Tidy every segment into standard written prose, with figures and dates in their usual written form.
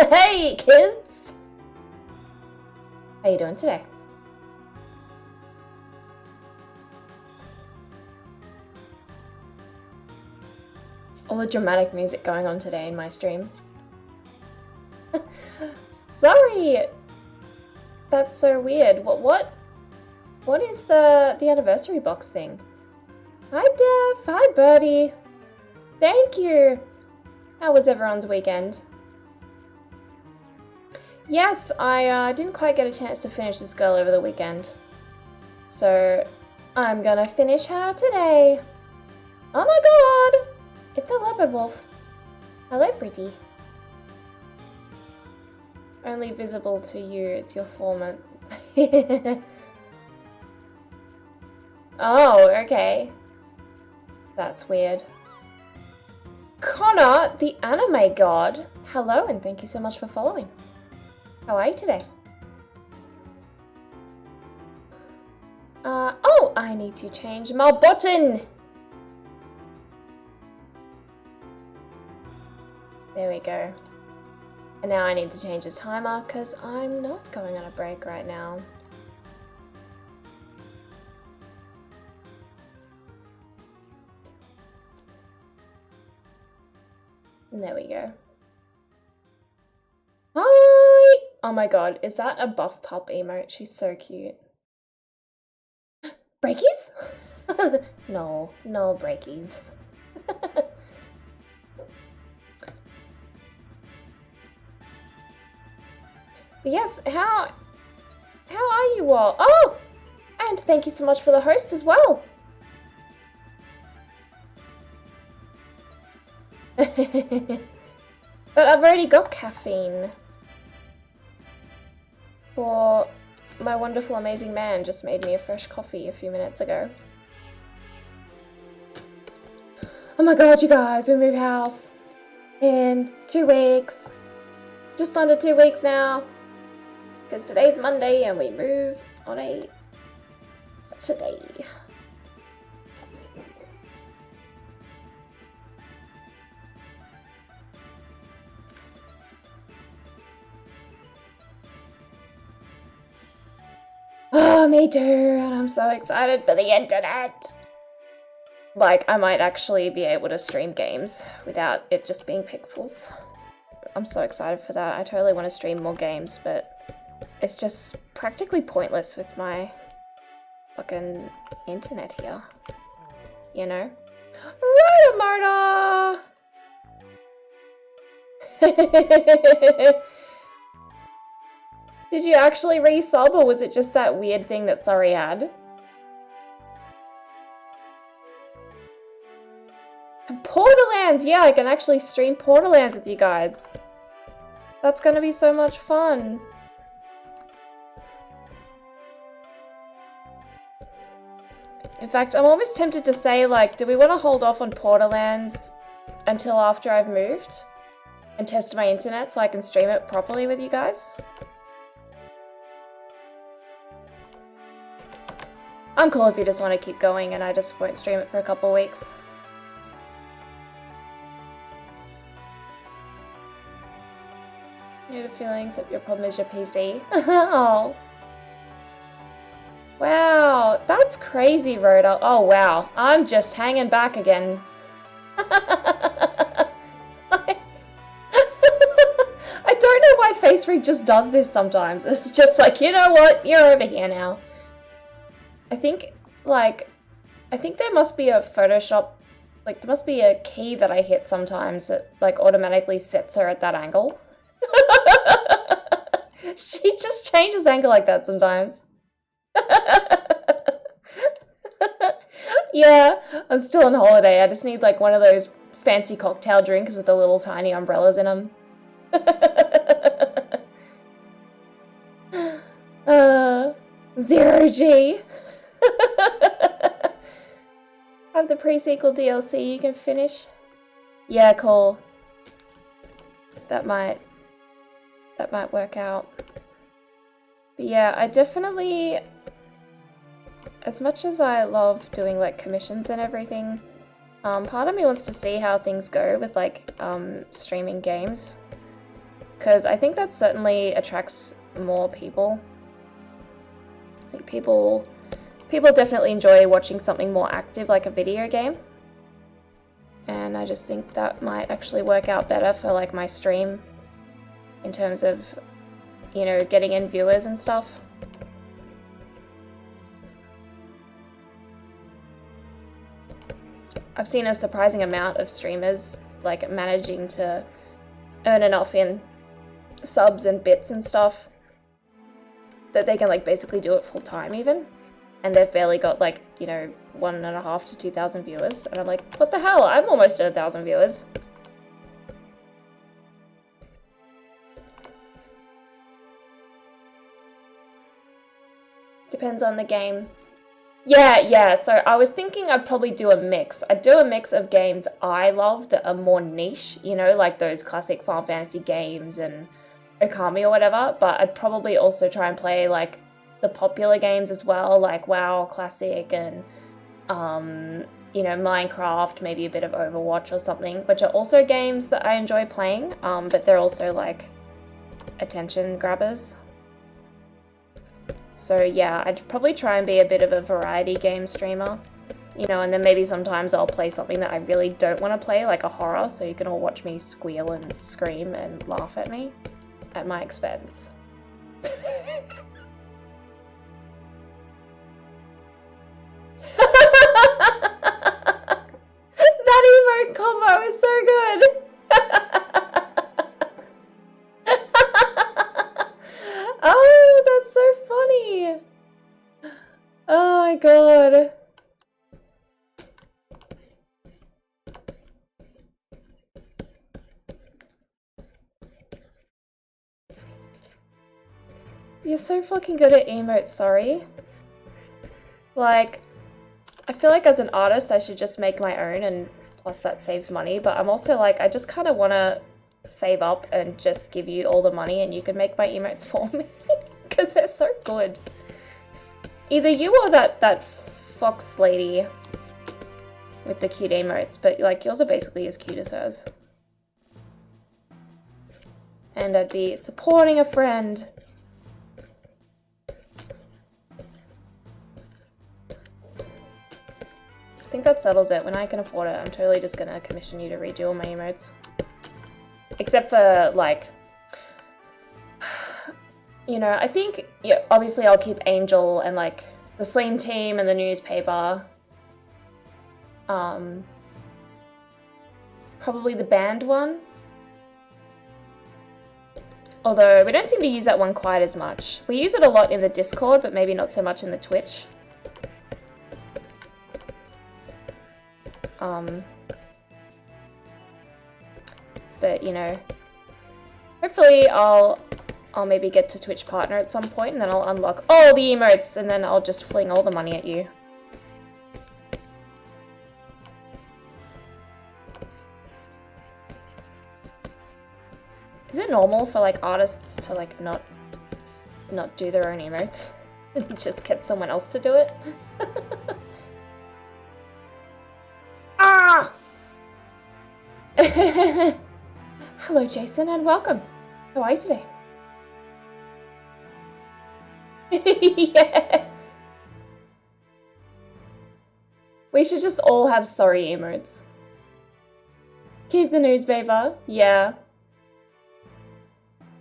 Hey, kids! How you doing today? All the dramatic music going on today in my stream. Sorry! That's so weird. What is the anniversary box thing? Hi, Def! Hi, Birdie! Thank you! How was everyone's weekend? Yes, I didn't quite get a chance to finish this girl over the weekend. So, I'm gonna finish her today. Oh my god! It's a leopard wolf. Hello, pretty. Only visible to you, it's your former. Oh, okay. That's weird. Connor, the anime god. Hello, and thank you so much for following. How are you today? Oh, I need to change my button. There we go. And now I need to change the timer because I'm not going on a break right now. And there we go. Hi! Oh my god, is that a buff pup emote? She's so cute. Breakies? No breakies. But yes, how are you all? Oh! And thank you so much for the host as well. But I've already got caffeine. For my wonderful, amazing man just made me a fresh coffee a few minutes ago. Oh my god, you guys, we move house in 2 weeks. Just under 2 weeks now. Because today's Monday and we move on a Saturday. Oh, me too, and I'm so excited for the internet. Like, I might actually be able to stream games without it just being pixels. I'm so excited for that. I totally want to stream more games, but it's just practically pointless with my fucking internet here. You know? Right, Marta! Did you actually resub, or was it just that weird thing that Sorry had? Borderlands! Yeah, I can actually stream Borderlands with you guys. That's gonna be so much fun. In fact, I'm almost tempted to say, like, do we want to hold off on Borderlands until after I've moved? And test my internet so I can stream it properly with you guys? I'm cool if you just want to keep going and I just won't stream it for a couple weeks. You know the feeling, except your problem is your PC. Oh. Wow, that's crazy, Rhoda. Oh wow, I'm just hanging back again. I don't know why FaceRig just does this sometimes. It's just like, you know what, you're over here now. I think there must be a Photoshop, like there must be a key that I hit sometimes that like automatically sets her at that angle. She just changes angle like that sometimes. Yeah, I'm still on holiday. I just need like one of those fancy cocktail drinks with the little tiny umbrellas in them. Zero G. Have the pre-sequel DLC you can finish. Yeah, cool. That might work out. But yeah, I definitely, as much as I love doing like commissions and everything, part of me wants to see how things go with like streaming games. because I think that certainly attracts more people. Like people definitely enjoy watching something more active, like a video game. And I just think that might actually work out better for like my stream in terms of, you know, getting in viewers and stuff. I've seen a surprising amount of streamers like managing to earn enough in subs and bits and stuff that they can like basically do it full time even. And they've barely got like, you know, 1.5 to 2,000 viewers. And I'm like, what the hell? I'm almost at 1,000 viewers. Depends on the game. Yeah, so I was thinking I'd probably do a mix. I'd do a mix of games I love that are more niche, you know, like those classic Final Fantasy games and Okami or whatever, but I'd probably also try and play like the popular games as well, like WoW Classic and, you know, Minecraft, maybe a bit of Overwatch or something, which are also games that I enjoy playing, but they're also like attention grabbers. So yeah, I'd probably try and be a bit of a variety game streamer, you know, and then maybe sometimes I'll play something that I really don't want to play, like a horror, so you can all watch me squeal and scream and laugh at me at my expense. That emote combo is so good! Oh, that's so funny! Oh my god. You're so fucking good at emotes, sorry. Like, I feel like as an artist I should just make my own, and plus that saves money, but I'm also like, I just kind of want to save up and just give you all the money and you can make my emotes for me, because they're so good. Either you or that fox lady with the cute emotes, but like yours are basically as cute as hers. And I'd be supporting a friend. I think that settles it. When I can afford it, I'm totally just gonna commission you to redo all my emotes. Except for, like, you know, I think, yeah, obviously I'll keep Angel and, like, the Slim Team and the newspaper. Probably the band one. Although, we don't seem to use that one quite as much. We use it a lot in the Discord, but maybe not so much in the Twitch. But, you know, hopefully I'll maybe get to Twitch partner at some point, and then I'll unlock all the emotes, and then I'll just fling all the money at you. Is it normal for, like, artists to, like, not do their own emotes? And just get someone else to do it? Ah! Hello, Jason, and welcome. How are you today? Yeah. We should just all have sorry emotes. Keep the newspaper. Yeah.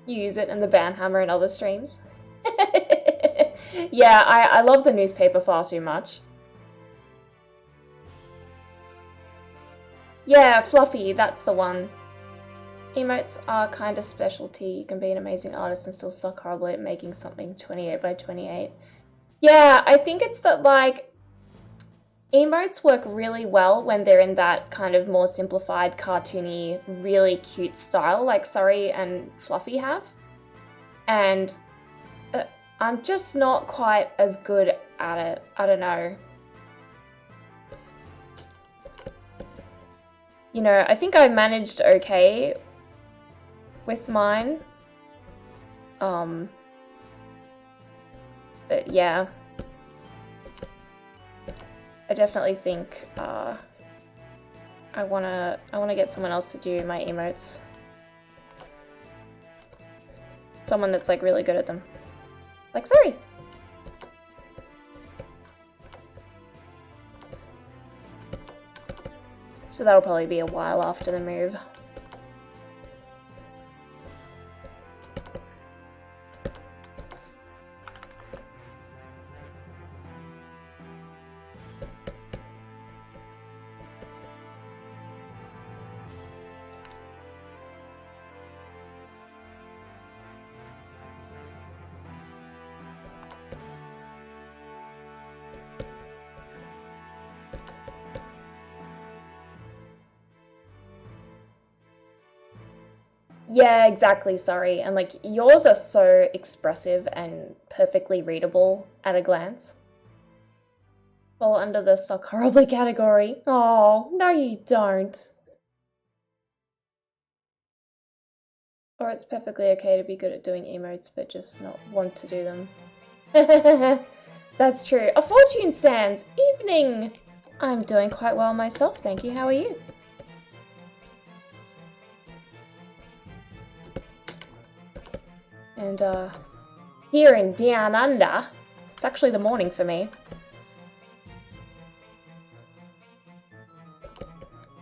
You use it in the Banhammer and other streams. Yeah, I love the newspaper far too much. Yeah, Fluffy, that's the one. Emotes are kind of specialty. You can be an amazing artist and still suck horribly at making something 28 by 28. Yeah, I think it's that, like, emotes work really well when they're in that kind of more simplified, cartoony, really cute style like Surrey and Fluffy have. And I'm just not quite as good at it. I don't know. You know, I think I managed okay with mine. But yeah. I definitely think I wanna get someone else to do my emotes. Someone that's like really good at them. Like, sorry. So that'll probably be a while after the move. Yeah, exactly, sorry. And like, yours are so expressive and perfectly readable at a glance. Fall under the suck horribly category. Oh, no you don't. Or it's perfectly okay to be good at doing emotes, but just not want to do them. That's true. A fortune sans. Evening. I'm doing quite well myself, thank you. How are you? And here in Down Under, it's actually the morning for me.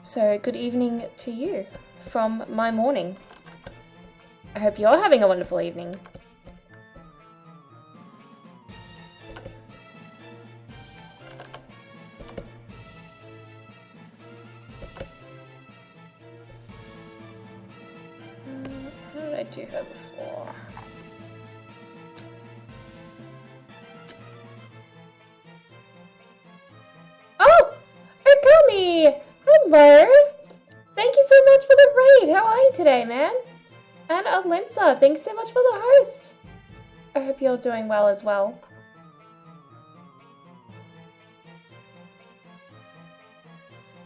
So good evening to you from my morning. I hope you're having a wonderful evening. How did I do her before? Oh! Okami! Hello! Thank you so much for the raid! How are you today, man? And Alinsa, thanks so much for the host! I hope you're doing well as well.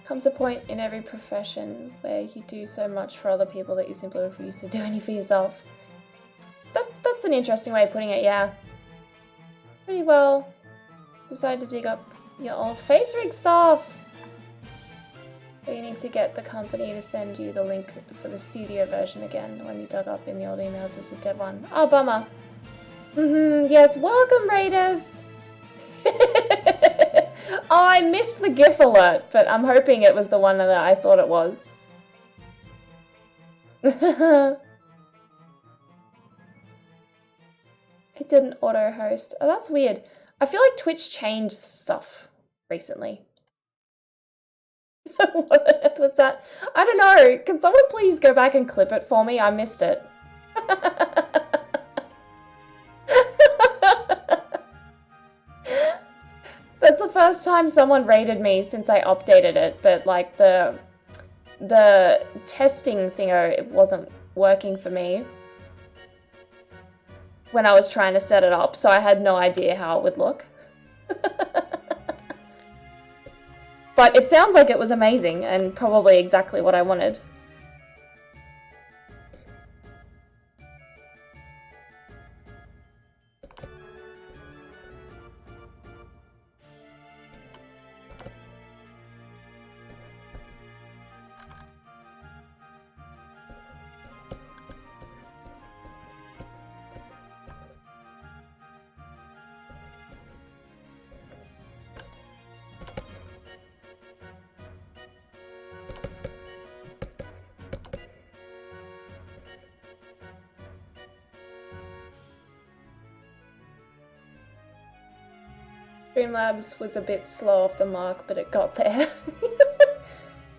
Comes a point in every profession where you do so much for other people that you simply refuse to do any for yourself. That's an interesting way of putting it, yeah. Pretty well. Decided to dig up your old face rig stuff. But you need to get the company to send you the link for the studio version again. The one you dug up in the old emails is a dead one. Oh, bummer. Yes, welcome, Raiders! Oh, I missed the GIF alert, but I'm hoping it was the one that I thought it was. It didn't auto-host. Oh, that's weird. I feel like Twitch changed stuff recently. What on earth was that? I don't know. Can someone please go back and clip it for me? I missed it. That's the first time someone rated me since I updated it, but like the testing thingo, it wasn't working for me when I was trying to set it up, so I had no idea how it would look. But it sounds like it was amazing and probably exactly what I wanted. Streamlabs was a bit slow off the mark, but it got there.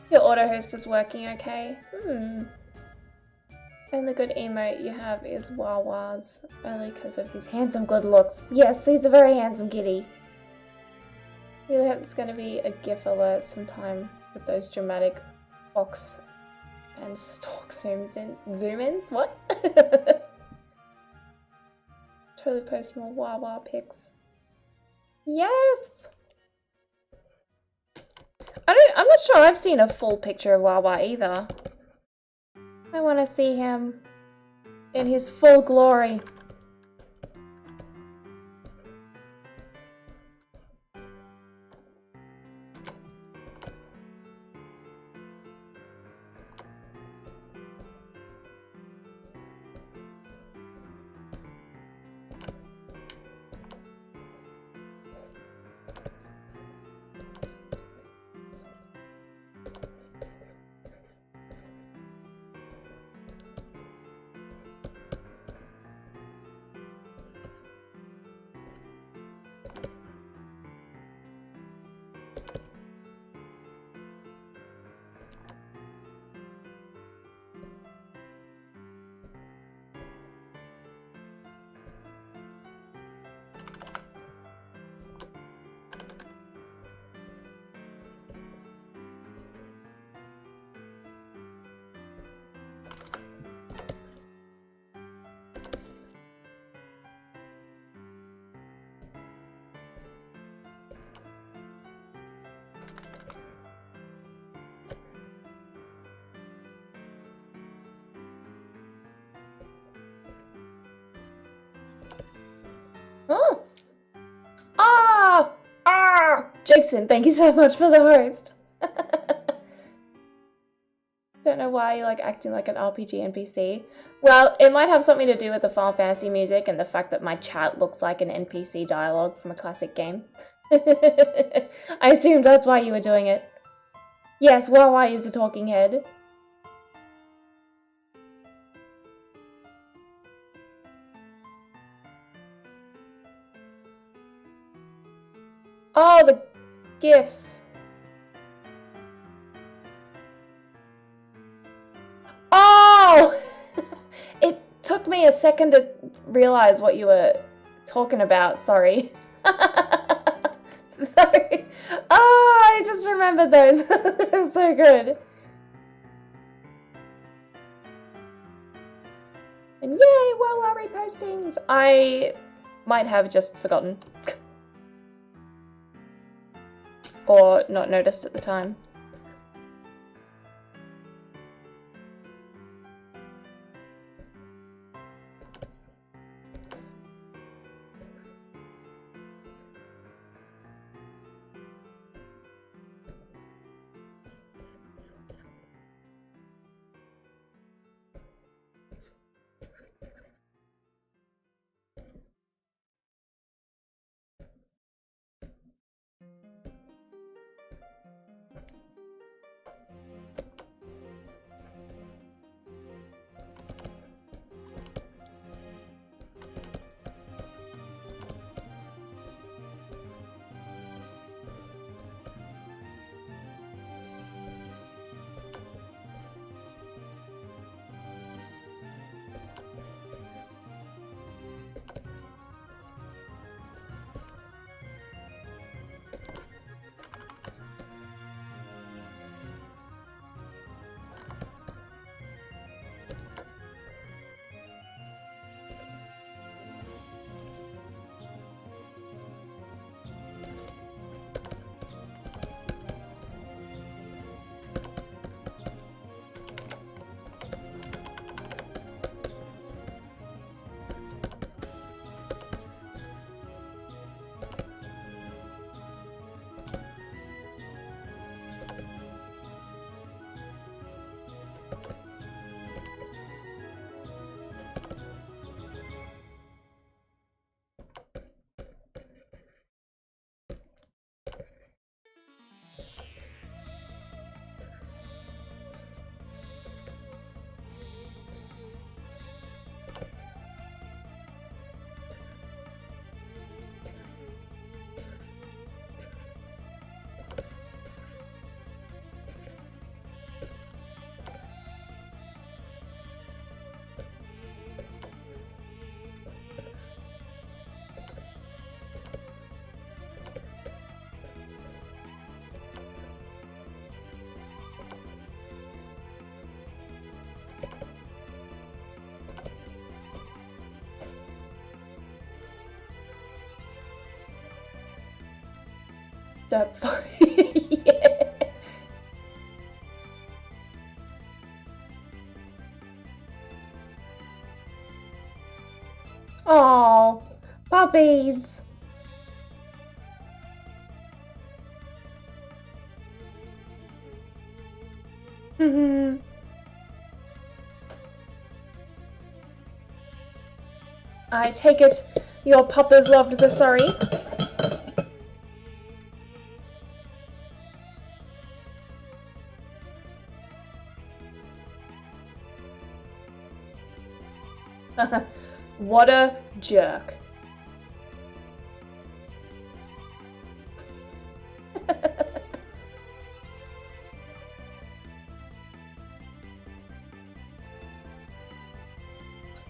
Your auto host is working okay. Only good emote you have is Wawa's, only because of his handsome good looks. Yes, he's a very handsome kitty. Really hope there's going to be a GIF alert sometime with those dramatic box and stalk zoom-ins? What? Totally post more Wawa pics. Yes! I'm not sure I've seen a full picture of Wawa either. I want to see him in his full glory. Jason, thank you so much for the host. Don't know why you're like acting like an RPG NPC. Well, it might have something to do with the Final Fantasy music and the fact that my chat looks like an NPC dialogue from a classic game. I assumed that's why you were doing it. Yes, well, I is the talking head. Oh, the gifts. Oh! It took me a second to realize what you were talking about, sorry. Sorry. Oh, I just remembered those. They're so good. And yay, well, repostings. I might have just forgotten. Or not noticed at the time. Yeah. Oh, puppies. I take it your puppas loved the sorry. What a jerk.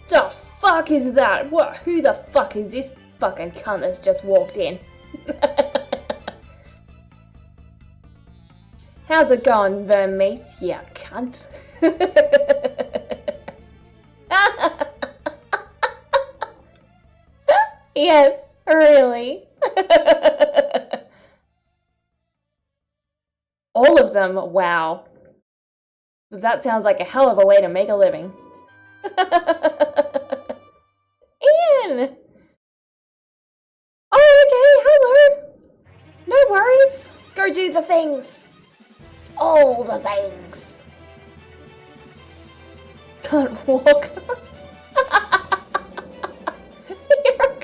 The fuck is that? What? Who the fuck is this fucking cunt that's just walked in? How's it going, Vermees? Yeah, cunt. Yes, really. All of them? Wow. That sounds like a hell of a way to make a living. Ian! Oh, okay, hello. No worries. Go do the things. All the things. Can't walk.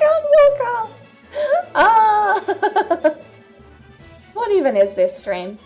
Can't walk up. Ah. What even is this stream?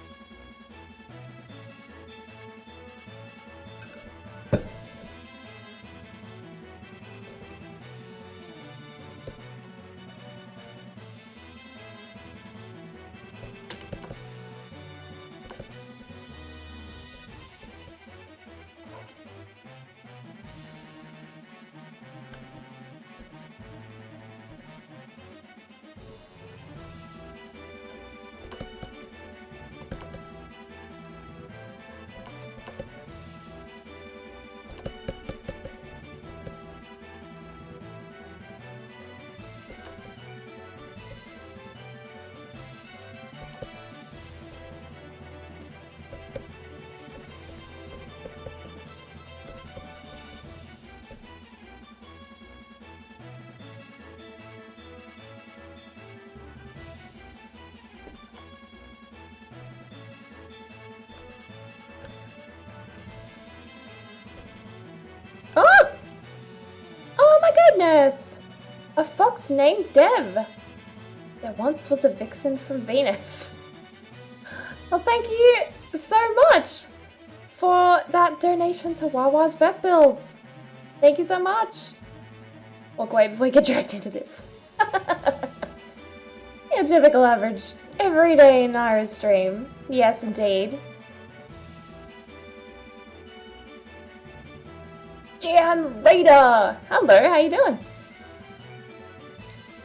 Oh! Oh my goodness! A fox named Dev. There once was a vixen from Venus. Well, thank you so much for that donation to Wawa's vet bills. Thank you so much. Walk away before we get dragged into this. Your typical average everyday Naira stream. Yes, indeed. Jan Raider! Hello, how you doing?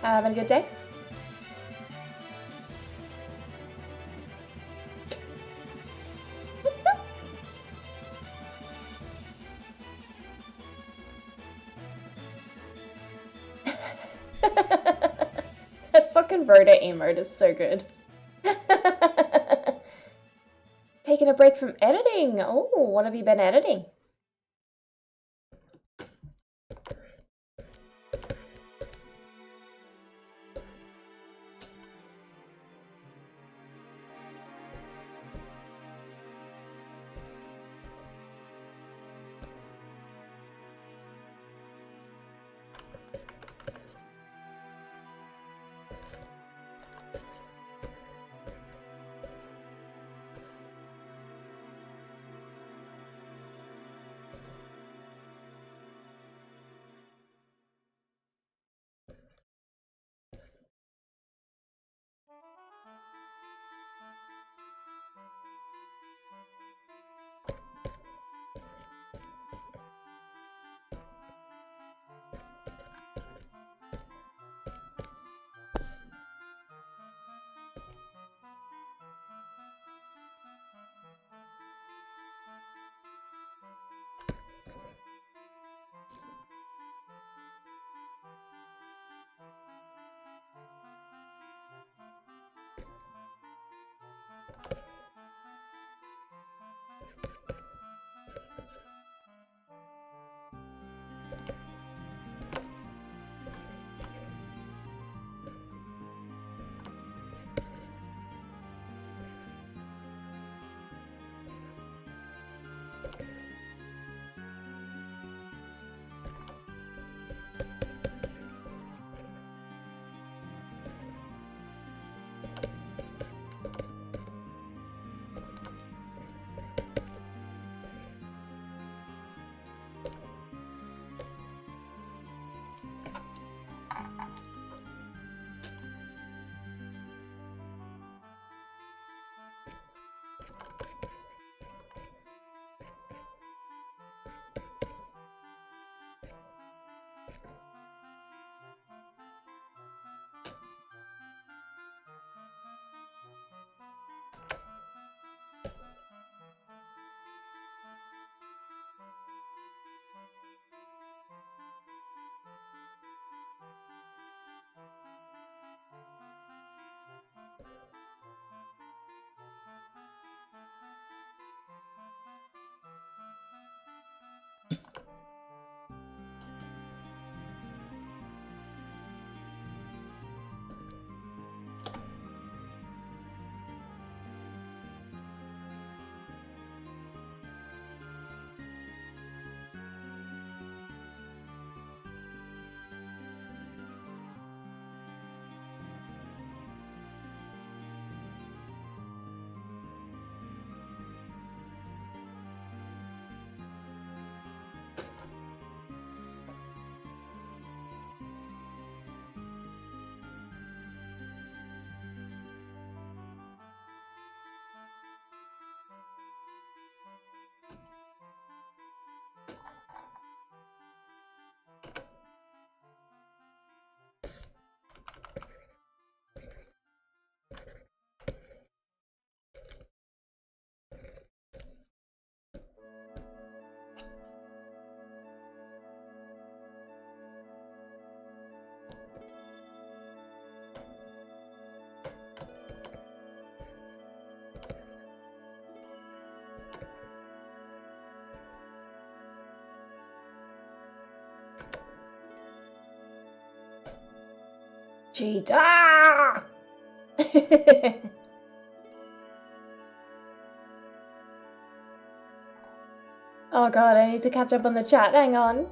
Having a good day? That fucking Rhoda emote is so good. Taking a break from editing. Oh, what have you been editing? Cheetah! Oh god, I need to catch up on the chat. Hang on.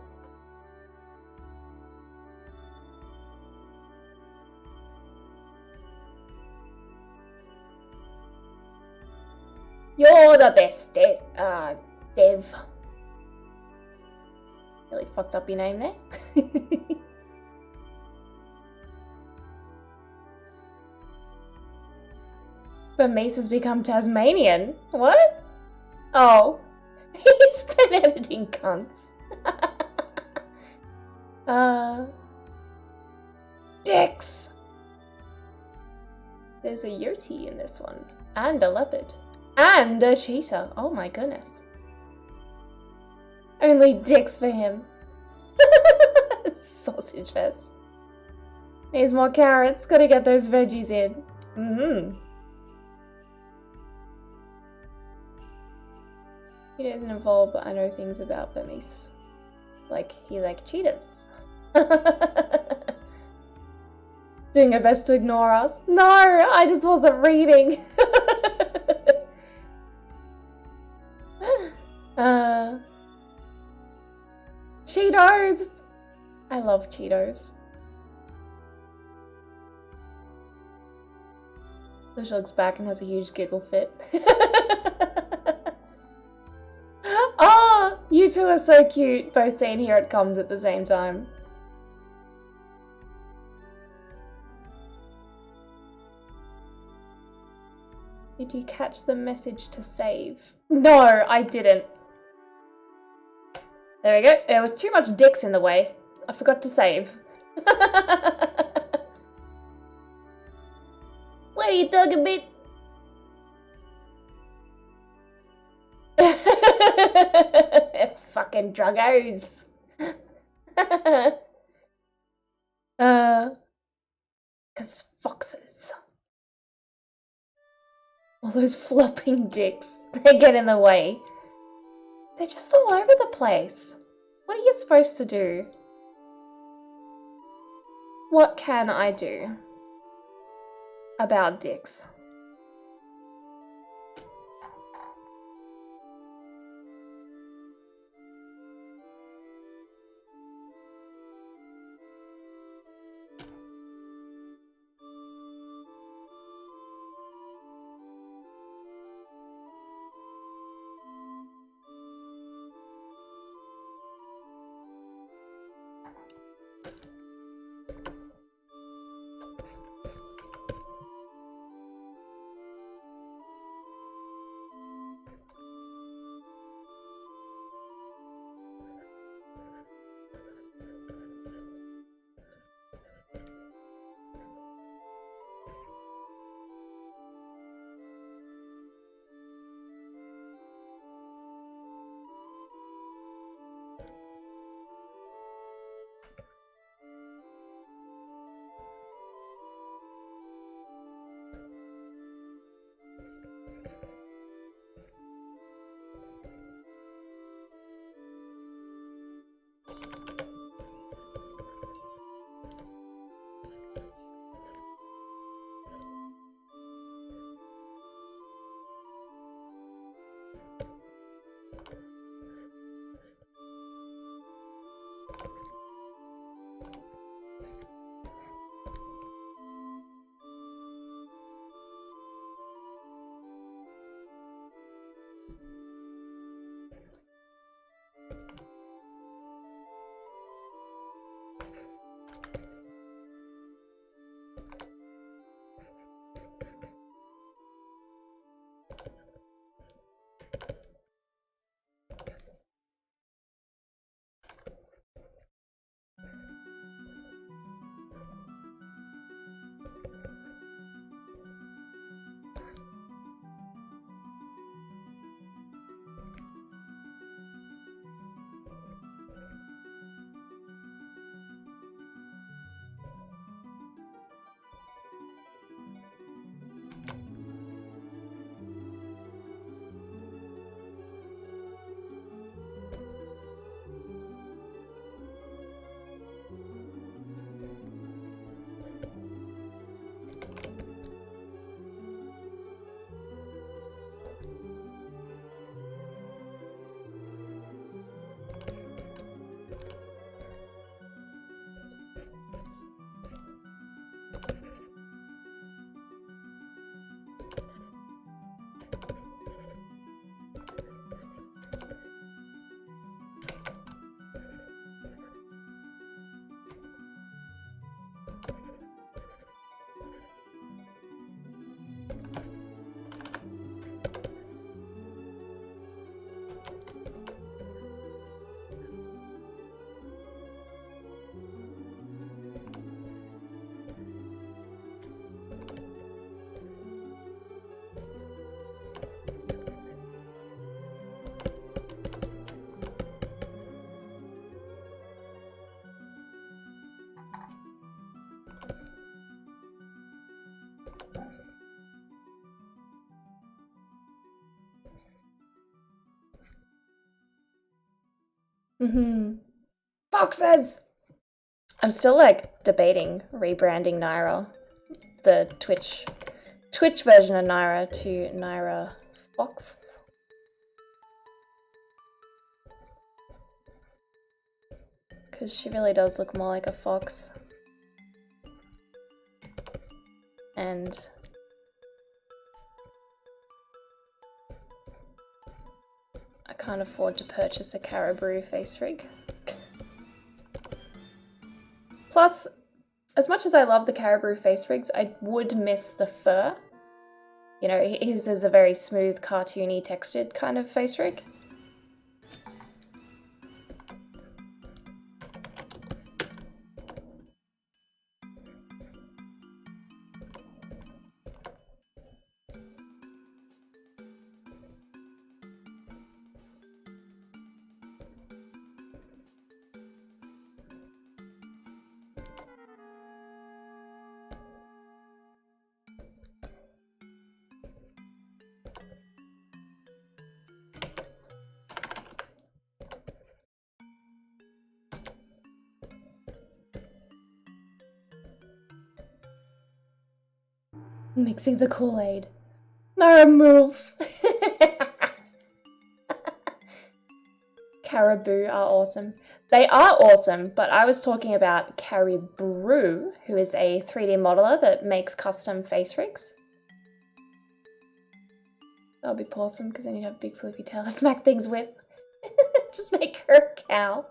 You're the best, Dev. Really fucked up your name there. Bernice has become Tasmanian. What? Oh. He's been editing cunts. Dicks! There's a yoti in this one. And a leopard. And a cheetah. Oh my goodness. Only dicks for him. Sausage fest. Here's more carrots. Gotta get those veggies in. He doesn't evolve, but I know things about Bernice. Like, he likes cheetahs. Doing her best to ignore us. No, I just wasn't reading. Cheetos! I love Cheetos. So she looks back and has a huge giggle fit. Oh, you two are so cute, both saying "here it comes" at the same time. Did you catch the message to save? No, I didn't. There we go. There was too much dicks in the way. I forgot to save. What are you talking about? Fucking druggos. Cause foxes. All those flopping dicks. They get in the way. They're just all over the place. What are you supposed to do? What can I do about dicks? Foxes! I'm still like debating rebranding Naira, the Twitch version of Naira, to Naira Fox. Because she really does look more like a fox. And I can't afford to purchase a caribou face rig. Plus, as much as I love the caribou face rigs, I would miss the fur. You know, his is a very smooth, cartoony, textured kind of face rig. Mixing the Kool-Aid. No, move! Caribou are awesome. They are awesome, but I was talking about Caribou, who is a 3D modeler that makes custom face rigs. That'll be awesome, because then you'd have a big flippy tail to smack things with. Just make her a cow.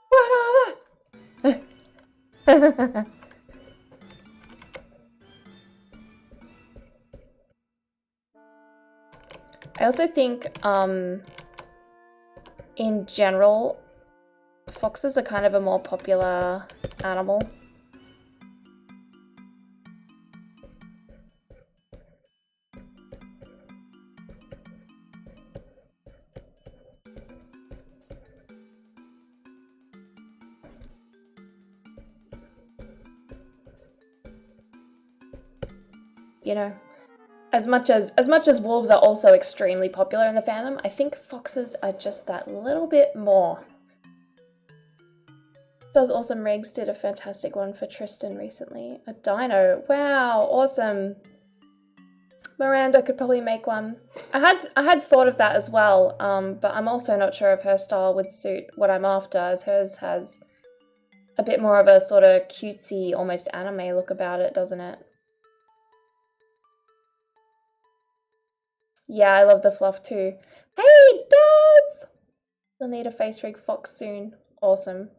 One of us! I also think, in general, foxes are kind of a more popular animal. You know, as much as wolves are also extremely popular in the fandom, I think foxes are just that little bit more. Does Awesome Rigs did a fantastic one for Tristan recently. A dino. Wow, awesome. Miranda could probably make one. I had thought of that as well, but I'm also not sure if her style would suit what I'm after, as hers has a bit more of a sort of cutesy, almost anime look about it, doesn't it? Yeah, I love the fluff too. Hey, it does! You'll need a face rig fox soon. Awesome.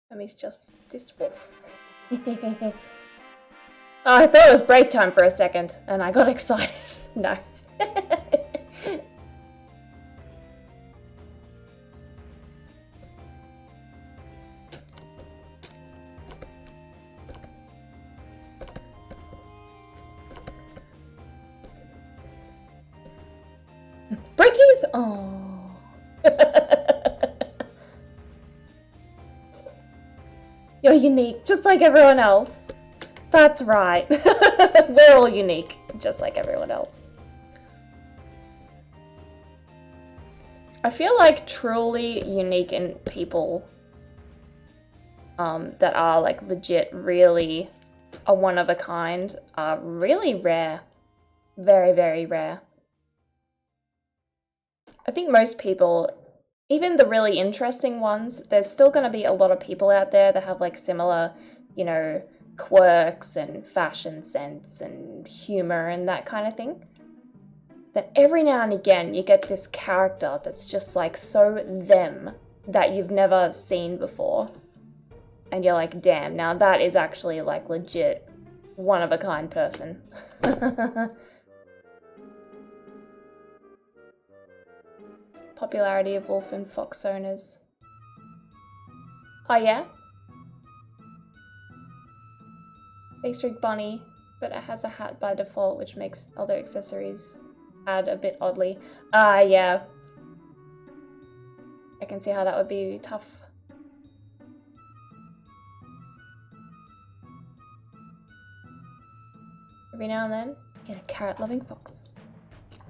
And he's just this wolf. Oh, I thought it was break time for a second, and I got excited. No. Breakies? Oh. You're unique, just like everyone else. That's right. We're all unique, just like everyone else. I feel like truly unique in people that are like legit really a one of a kind are really rare. Very, very rare. I think most people, even the really interesting ones, there's still going to be a lot of people out there that have like similar, you know, quirks and fashion sense and humor and that kind of thing. That every now and again you get this character that's just like so them that you've never seen before. And you're like, damn, now that is actually like legit one of a kind person. Popularity of wolf and fox owners. Oh yeah? Face rig bunny, but it has a hat by default, which makes other accessories add a bit oddly. Ah, yeah. I can see how that would be tough. Every now and then, get a carrot-loving fox.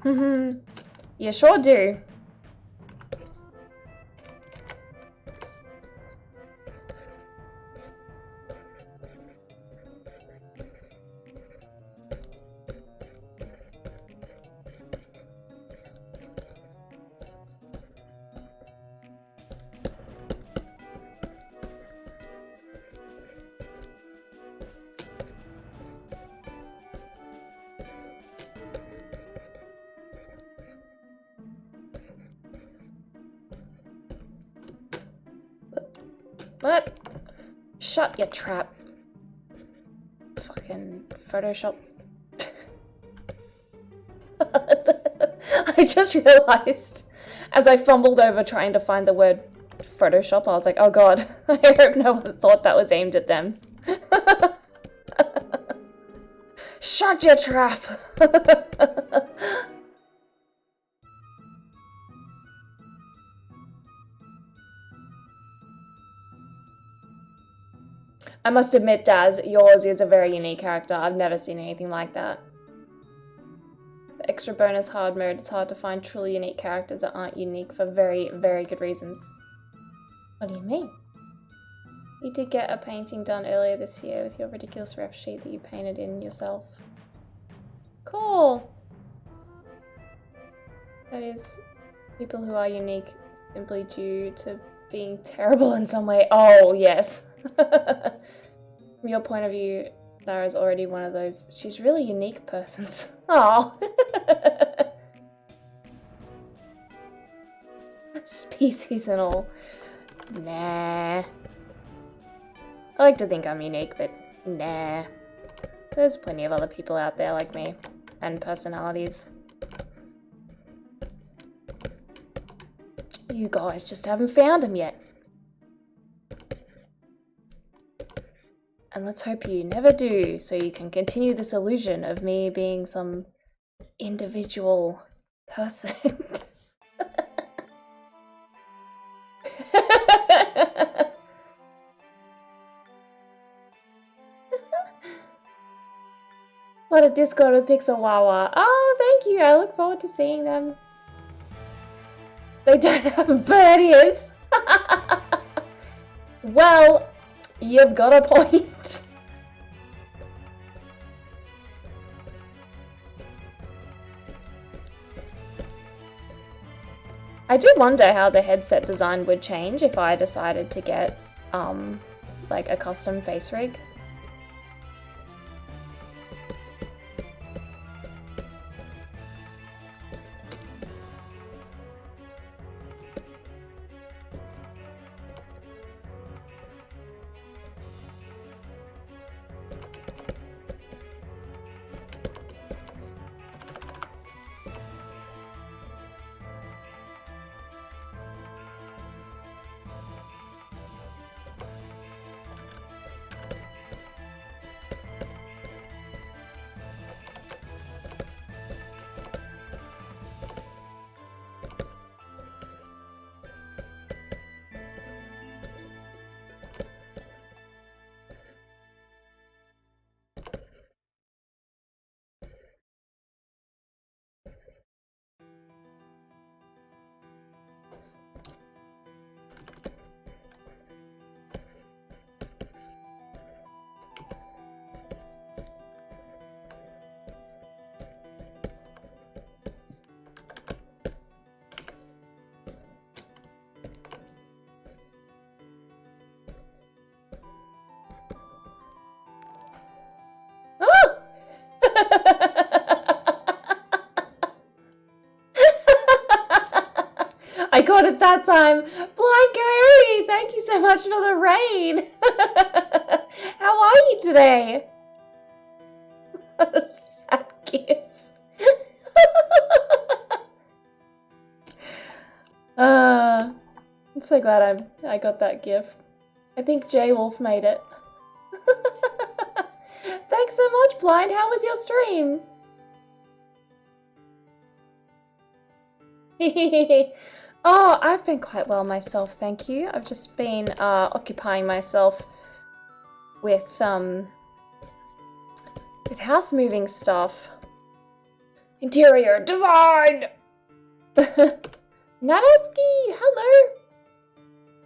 You sure do. What? Shut your trap. Fucking Photoshop. I just realized as I fumbled over trying to find the word Photoshop, I was like, oh god, I hope no one thought that was aimed at them. Shut your trap! I must admit, Daz, yours is a very unique character. I've never seen anything like that. The extra bonus hard mode, it's hard to find truly unique characters that aren't unique for very, very good reasons. What do you mean? You did get a painting done earlier this year with your ridiculous ref sheet that you painted in yourself. Cool! That is, people who are unique simply due to being terrible in some way. Oh, yes. From your point of view, Lara's already one of those she's really unique persons. Oh. Species and all. Nah. I like to think I'm unique, but nah. There's plenty of other people out there like me. And personalities. You guys just haven't found them yet. And let's hope you never do, so you can continue this illusion of me being some individual person. What a Discord with Pixel Wawa. Oh, thank you. I look forward to seeing them. They don't have bird ears. Well, you've got a point. I do wonder how the headset design would change if I decided to get, like a custom face rig. I got it that time. Blind Coyote, thank you so much for the raid. How are you today? What a fat gift. I'm so glad I got that gift. I think J Wolf made it. Thanks so much, Blind. How was your stream? Oh, I've been quite well myself, thank you. I've just been occupying myself with house moving stuff. Interior design! Nadaski, hello!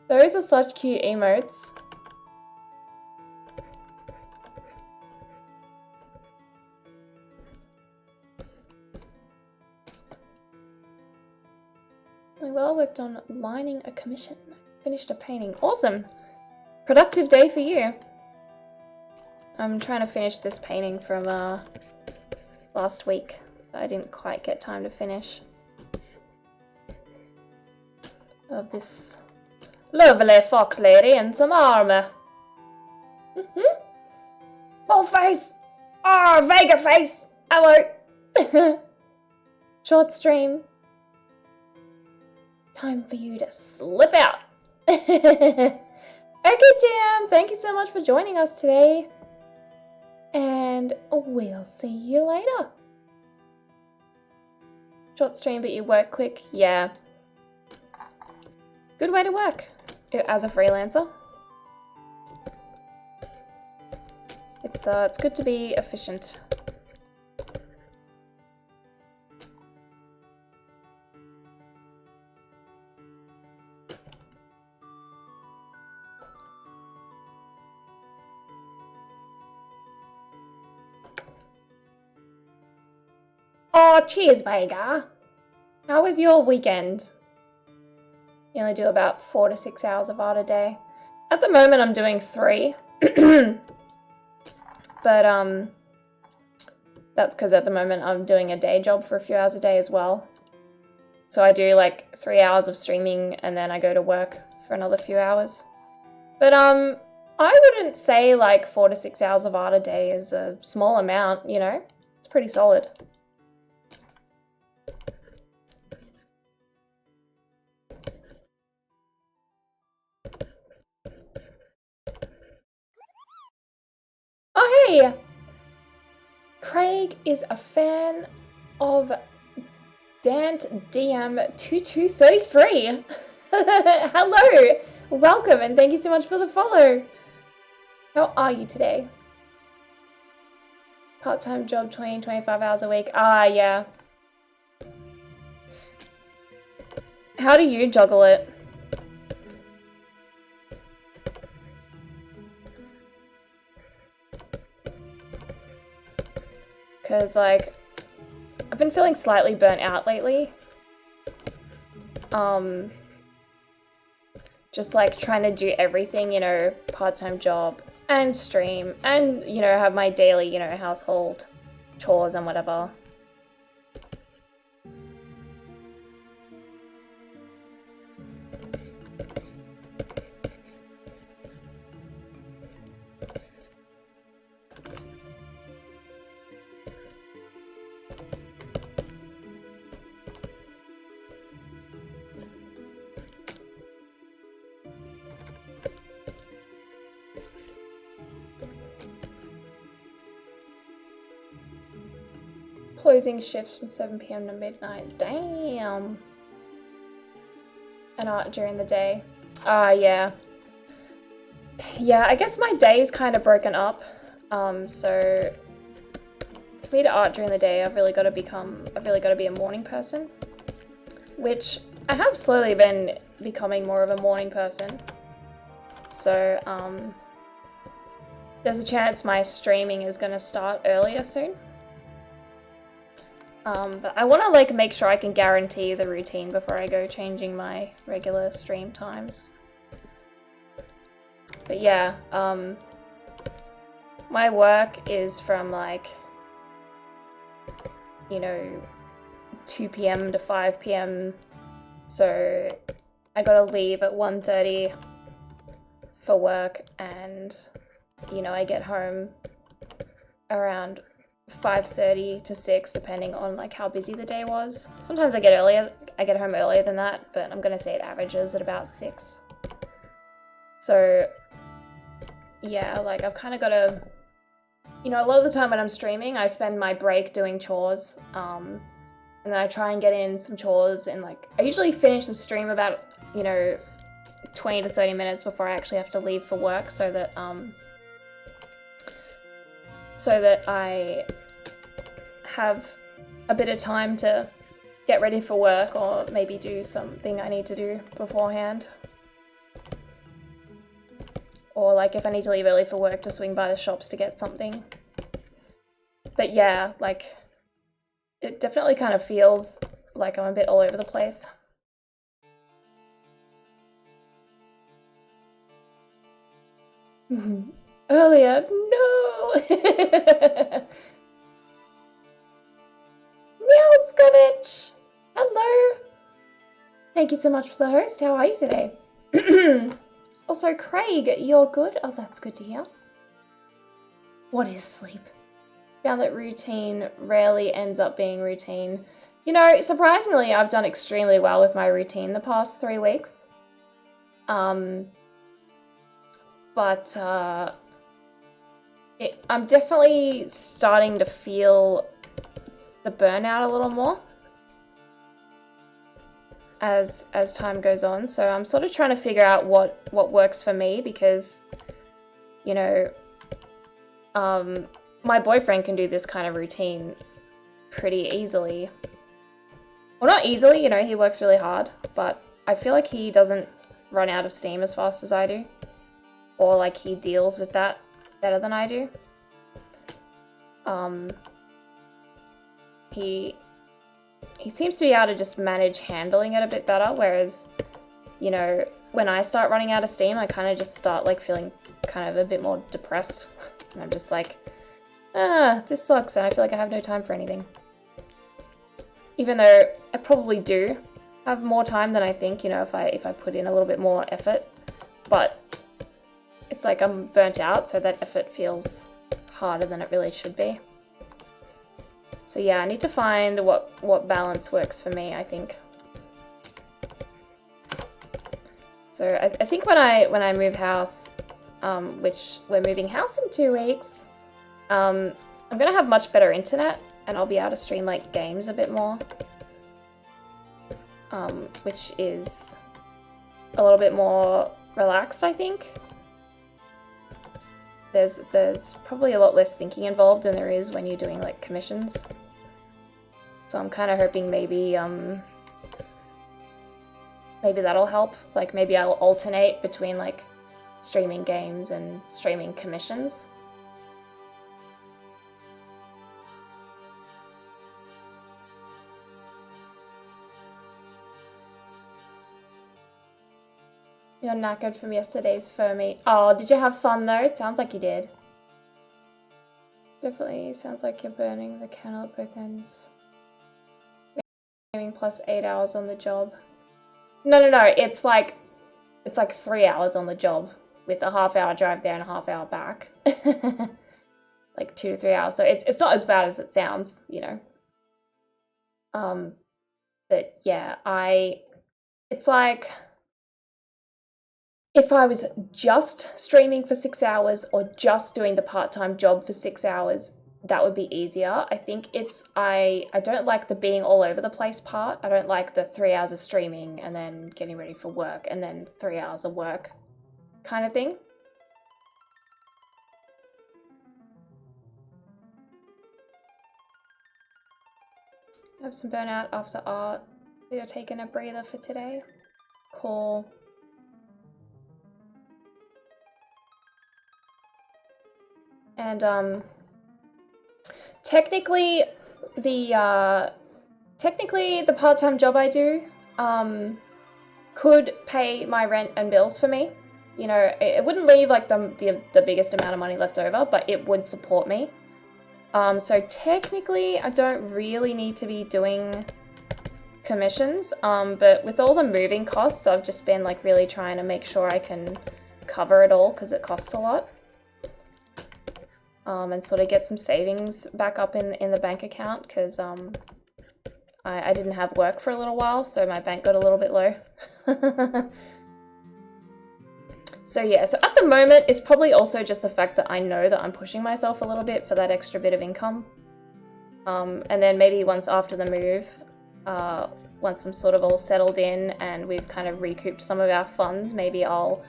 Those are such cute emotes. Well, worked on lining a commission. Finished a painting. Awesome! Productive day for you. I'm trying to finish this painting from last week. I didn't quite get time to finish. Of this Lovely fox lady in some armour. Whole face! Oh, Vega face! Hello! Short stream. Time for you to slip out. Okay, Jam, thank you so much for joining us today. And we'll see you later. Short stream, but you work quick. Yeah. Good way to work as a freelancer. It's good to be efficient. Oh, cheers, Vega. How was your weekend? You only do about 4 to 6 hours of art a day. At the moment, I'm doing 3. But, that's because at the moment I'm doing a day job for a few hours a day as well. So I do like 3 hours of streaming and then I go to work for another few hours. But, I wouldn't say like 4 to 6 hours of art a day is a small amount, you know? It's pretty solid. Oh, hey! Craig is a fan of Dant DM2233. Hello! Welcome and thank you so much for the follow. How are you today? Part-time job, 20-25 hours a week. Ah, yeah. How do you juggle it? Because, like, I've been feeling slightly burnt out lately. Just, like, trying to do everything, you know, part-time job and stream and, you know, have my daily, you know, household chores and whatever. Closing shifts from 7 PM to midnight. Damn. And art during the day. Yeah. Yeah, I guess my day is kind of broken up. So for me to art during the day, I've really got to be a morning person. Which I have slowly been becoming more of a morning person. So, there's a chance my streaming is going to start earlier soon. But I want to like make sure I can guarantee the routine before I go changing my regular stream times. But yeah, my work is from like, you know, 2 PM to 5 PM. So I gotta leave at 1:30 for work and, you know, I get home around 5:30 to 6 depending on like how busy the day was. Sometimes I get home earlier than that, but I'm gonna say it averages at about 6. So yeah, like I've kind of got to, you know, a lot of the time when I'm streaming I spend my break doing chores, and then I try and get in some chores and like I usually finish the stream about, you know, 20 to 30 minutes before I actually have to leave for work so that I have a bit of time to get ready for work or maybe do something I need to do beforehand. Or like if I need to leave early for work to swing by the shops to get something. But yeah, like it definitely kind of feels like I'm a bit all over the place. Earlier, no! Meowscovich! Hello! Thank you so much for the host. How are you today? Also, Craig, you're good? Oh, that's good to hear. What is sleep? Found that routine rarely ends up being routine. You know, surprisingly, I've done extremely well with my routine the past 3 weeks. But I'm definitely starting to feel the burnout a little more as time goes on. So I'm sort of trying to figure out what works for me, because, you know, my boyfriend can do this kind of routine pretty easily. Well, not easily, you know, he works really hard, but I feel like he doesn't run out of steam as fast as I do. Or like he deals with that better than I do. He seems to be able to just manage handling it a bit better, whereas, you know, when I start running out of steam, I kind of just start like feeling kind of a bit more depressed. And I'm just like, this sucks, and I feel like I have no time for anything. Even though I probably do have more time than I think, you know, if I put in a little bit more effort. But it's like I'm burnt out, so that effort feels harder than it really should be. So yeah, I need to find what balance works for me, I think. So I think when I move house, which we're moving house in 2 weeks, I'm gonna have much better internet, and I'll be able to stream like games a bit more, which is a little bit more relaxed, I think. There's probably a lot less thinking involved than there is when you're doing like commissions. So I'm kind of hoping maybe that'll help. Like maybe I'll alternate between like streaming games and streaming commissions. You're knackered from yesterday's Furry. Oh, did you have fun though? It sounds like you did. Definitely sounds like you're burning the candle at both ends. Gaming plus 8 hours on the job. No, it's like 3 hours on the job with a half-hour drive there and a half-hour back. Like 2 to 3 hours. So it's not as bad as it sounds, you know. But yeah, it's like, if I was just streaming for 6 hours or just doing the part-time job for 6 hours, that would be easier. I think I don't like the being all over the place part. I don't like the 3 hours of streaming and then getting ready for work and then 3 hours of work kind of thing. I have some burnout after art. So you're taking a breather for today? Cool. And technically the part-time job I do could pay my rent and bills for me. You know, it wouldn't leave like the biggest amount of money left over, but it would support me. So technically I don't really need to be doing commissions, but with all the moving costs, I've just been like really trying to make sure I can cover it all because it costs a lot. And sort of get some savings back up in the bank account, because I didn't have work for a little while, so my bank got a little bit low. So yeah, so at the moment, it's probably also just the fact that I know that I'm pushing myself a little bit for that extra bit of income. And then maybe once after the move, once I'm sort of all settled in and we've kind of recouped some of our funds, maybe I'll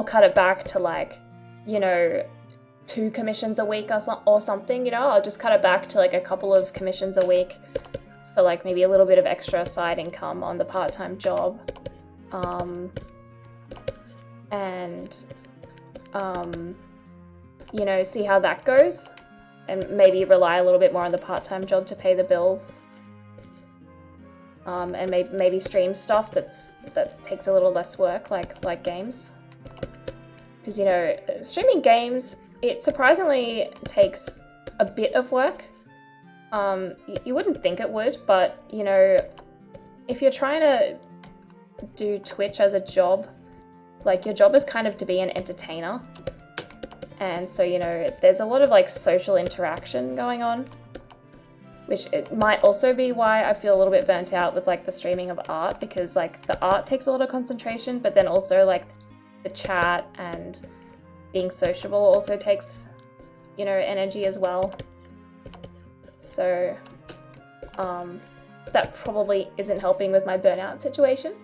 cut it back to like, you know, 2 commissions a week or something, you know. I'll just cut it back to like a couple of commissions a week for like maybe a little bit of extra side income on the part-time job. You know, see how that goes, and maybe rely a little bit more on the part-time job to pay the bills. And maybe stream stuff that takes a little less work, like games. Because, you know, streaming games, it surprisingly takes a bit of work. You wouldn't think it would, but, you know, if you're trying to do Twitch as a job, like, your job is kind of to be an entertainer. And so, you know, there's a lot of, like, social interaction going on. Which it might also be why I feel a little bit burnt out with, like, the streaming of art. Because, like, the art takes a lot of concentration, but then also, like, the chat and being sociable also takes, you know, energy as well. So, that probably isn't helping with my burnout situation.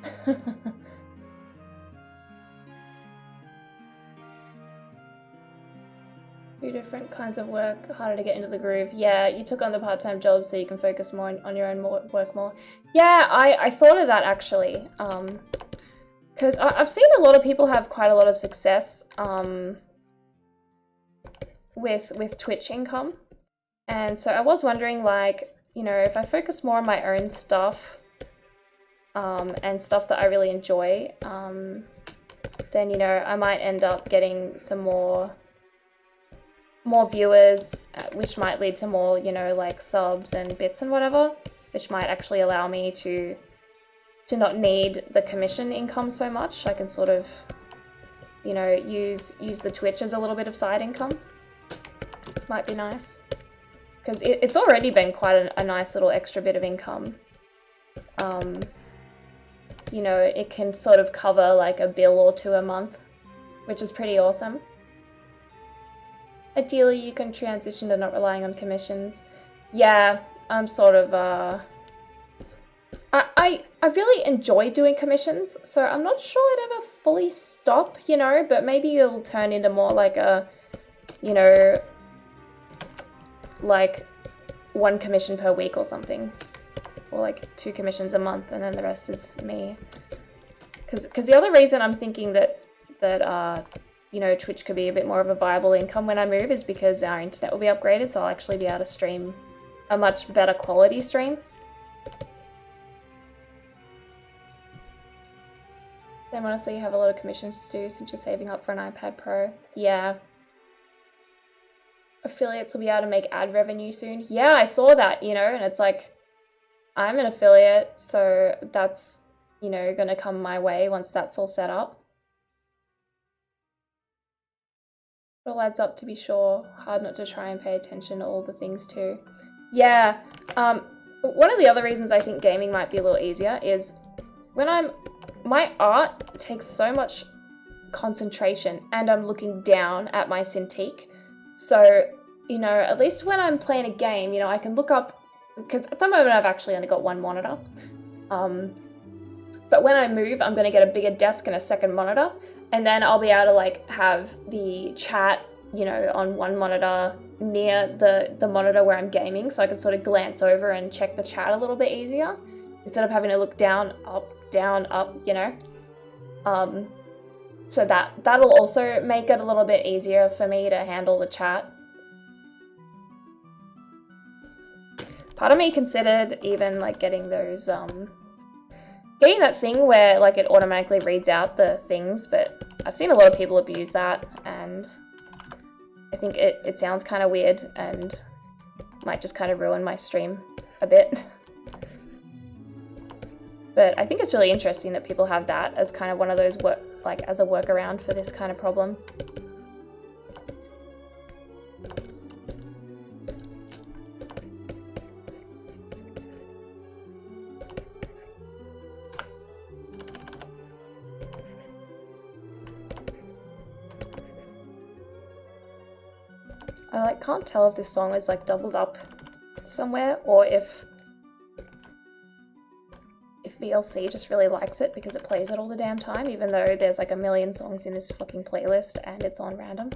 Two different kinds of work, harder to get into the groove. Yeah, you took on the part-time job so you can focus more on your own work more. Yeah, I thought of that actually. Because I've seen a lot of people have quite a lot of success with Twitch income. And so I was wondering, like, you know, if I focus more on my own stuff and stuff that I really enjoy, then, you know, I might end up getting some more viewers, which might lead to more, you know, like subs and bits and whatever, which might actually allow me to not need the commission income so much. I can sort of, you know, use the Twitch as a little bit of side income. Might be nice. Because it's already been quite a nice little extra bit of income. You know, it can sort of cover like a bill or two a month, which is pretty awesome. Ideally, you can transition to not relying on commissions. Yeah, I'm sort of, I really enjoy doing commissions, so I'm not sure I'd ever fully stop, you know, but maybe it'll turn into more like a, you know, like 1 commission per week or something. Or like 2 commissions a month, and then the rest is me. Because the other reason I'm thinking that you know, Twitch could be a bit more of a viable income when I move is because our internet will be upgraded, so I'll actually be able to stream a much better quality stream. Then honestly, you have a lot of commissions to do since you're saving up for an iPad Pro. Yeah. Affiliates will be able to make ad revenue soon. Yeah, I saw that, you know, and it's like, I'm an affiliate, so that's, you know, gonna come my way once that's all set up. It all adds up, to be sure. Hard not to try and pay attention to all the things too. Yeah, one of the other reasons I think gaming might be a little easier is when my art takes so much concentration and I'm looking down at my Cintiq. So, you know, at least when I'm playing a game, you know, I can look up, because at the moment I've actually only got 1 monitor. But when I move, I'm going to get a bigger desk and a second monitor. And then I'll be able to like have the chat, you know, on 1 monitor near the monitor where I'm gaming, so I can sort of glance over and check the chat a little bit easier instead of having to look down, up, you know. So that'll also make it a little bit easier for me to handle the chat. Part of me considered even like getting those getting that thing where like it automatically reads out the things, but I've seen a lot of people abuse that, and I think it sounds kind of weird and might just kind of ruin my stream a bit. But I think it's really interesting that people have that as kind of one of those as a workaround for this kind of problem. I can't tell if this song is like doubled up somewhere or if VLC just really likes it because it plays it all the damn time, even though there's like a million songs in this fucking playlist and it's on random.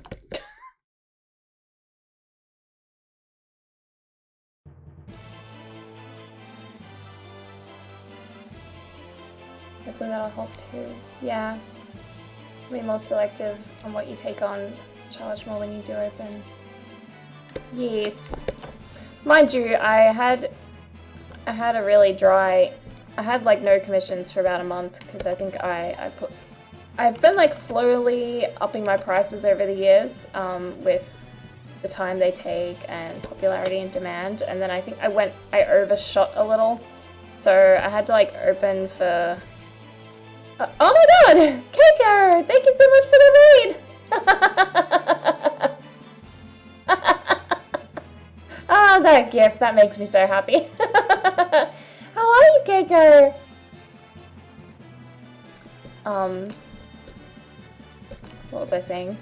Hopefully that'll help too. Yeah. Be more selective on what you take on, charge more when you do open. Yes. Mind you, I had a really dry, I had like no commissions for about a month because I think I've been like slowly upping my prices over the years with the time they take and popularity and demand, and then I think I overshot a little, so I had to like open for Oh my god! Keiko! Thank you so much for the raid! Oh, that gift. That makes me so happy. How are you, Keiko? What was I saying?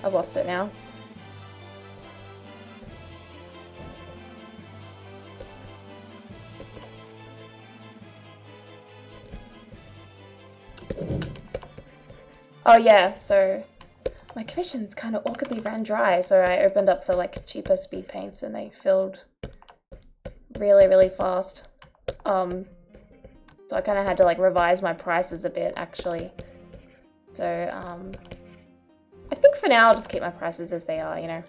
I've lost it now. Oh yeah, so my commissions kind of awkwardly ran dry, so I opened up for like cheaper speed paints and they filled really fast. So I kind of had to like revise my prices a bit actually. So I think for now I'll just keep my prices as they are, you know.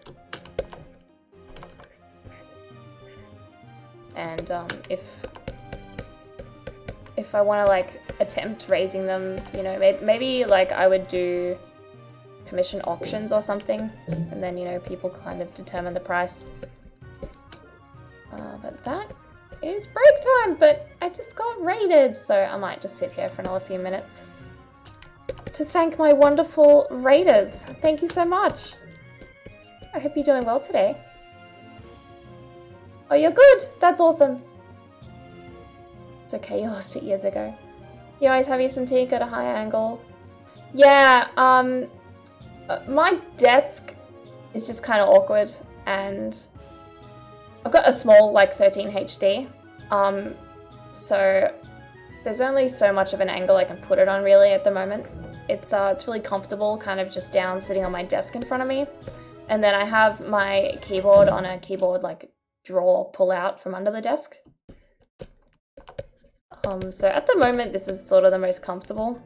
And if I want to like attempt raising them, you know, maybe like I would do commission auctions or something, and then, you know, people kind of determine the price. But that is break time, but I just got raided, so I might just sit here for another few minutes to thank my wonderful raiders. Thank you so much. I hope you're doing well today. Oh, you're good. That's awesome. It's okay, you lost it years ago. You always have your Cintiq at a high angle. Yeah, my desk is just kind of awkward, and I've got a small, like, 13 HD. So there's only so much of an angle I can put it on, really, at the moment. It's really comfortable, kind of just down, sitting on my desk in front of me. And then I have my keyboard on a keyboard, like, drawer pull-out from under the desk. So at the moment, this is sort of the most comfortable.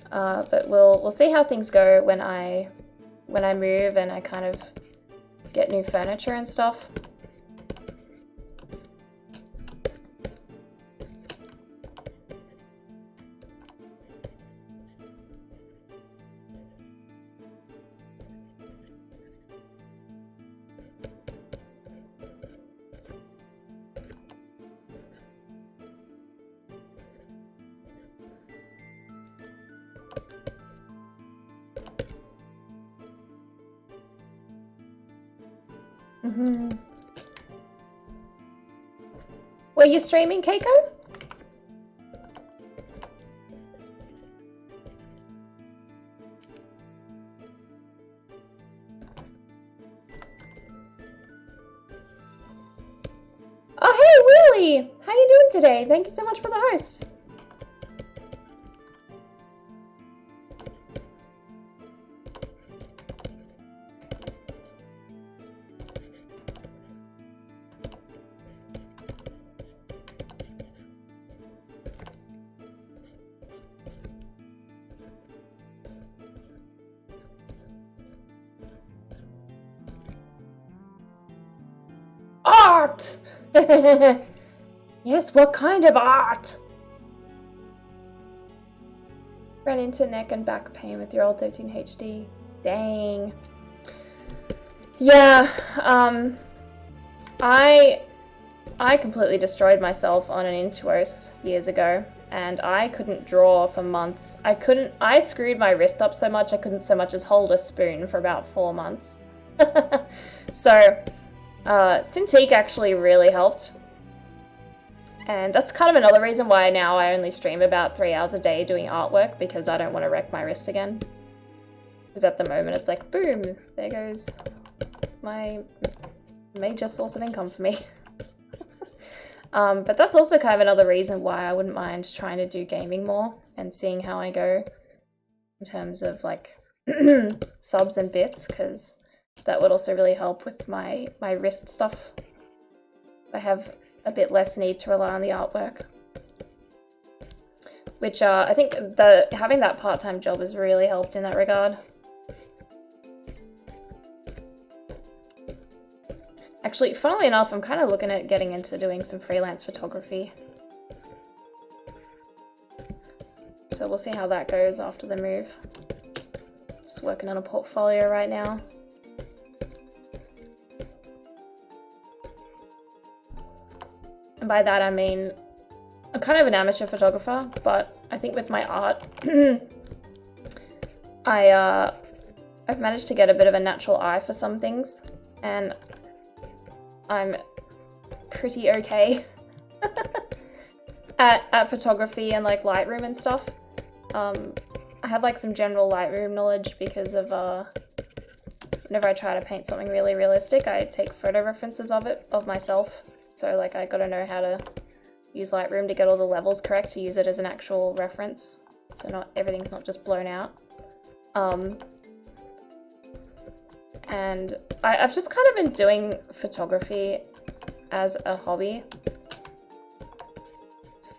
But we'll see how things go when I move and I kind of get new furniture and stuff. Were you streaming, Keiko? Oh, hey, Willie! How you doing today? Thank you so much for the host. Art! Yes, what kind of art? Ran into neck and back pain with your old 13 HD. Dang. Yeah, I completely destroyed myself on an Intuos years ago, and I couldn't draw for months. I screwed my wrist up so much I couldn't so much as hold a spoon for about 4 months. So, Cintiq actually really helped. And that's kind of another reason why now I only stream about 3 hours a day doing artwork, because I don't want to wreck my wrist again. Because at the moment it's like, boom, there goes my major source of income for me. But that's also kind of another reason why I wouldn't mind trying to do gaming more and seeing how I go in terms of like subs and bits, because that would also really help with my wrist stuff. I have a bit less need to rely on the artwork, which I think having that part-time job has really helped in that regard. Actually, funnily enough, I'm kind of looking at getting into doing some freelance photography. So we'll see how that goes after the move. Just working on a portfolio right now. And by that I mean, I'm kind of an amateur photographer, but I think with my art, I've managed to get a bit of a natural eye for some things, and I'm pretty okay at photography and like Lightroom and stuff. I have like some general Lightroom knowledge because of whenever I try to paint something really realistic, I take photo references of myself. So like I gotta know how to use Lightroom to get all the levels correct to use it as an actual reference, so not everything's not just blown out. And I've just kind of been doing photography as a hobby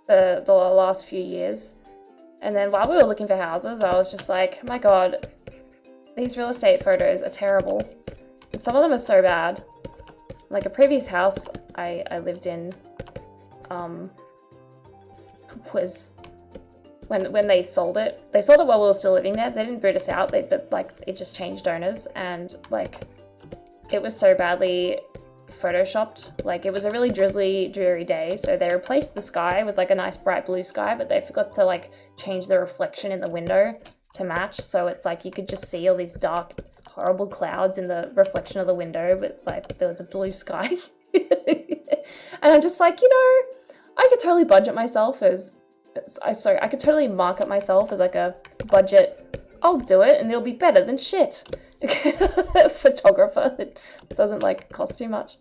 for the last few years. And then while we were looking for houses, I was just like, my god, these real estate photos are terrible. And some of them are so bad. Like a previous house I lived in was when they sold it while we were still living there. They didn't boot us out, but like it just changed owners, and like it was so badly photoshopped. Like it was a really drizzly, dreary day, so they replaced the sky with like a nice bright blue sky, but they forgot to like change the reflection in the window to match, so it's like you could just see all these dark, horrible clouds in the reflection of the window, but like there was a blue sky. And I'm just like, you know, I could totally budget myself as I could totally market myself as like a budget, I'll do it and it'll be better than shit photographer that doesn't like cost too much.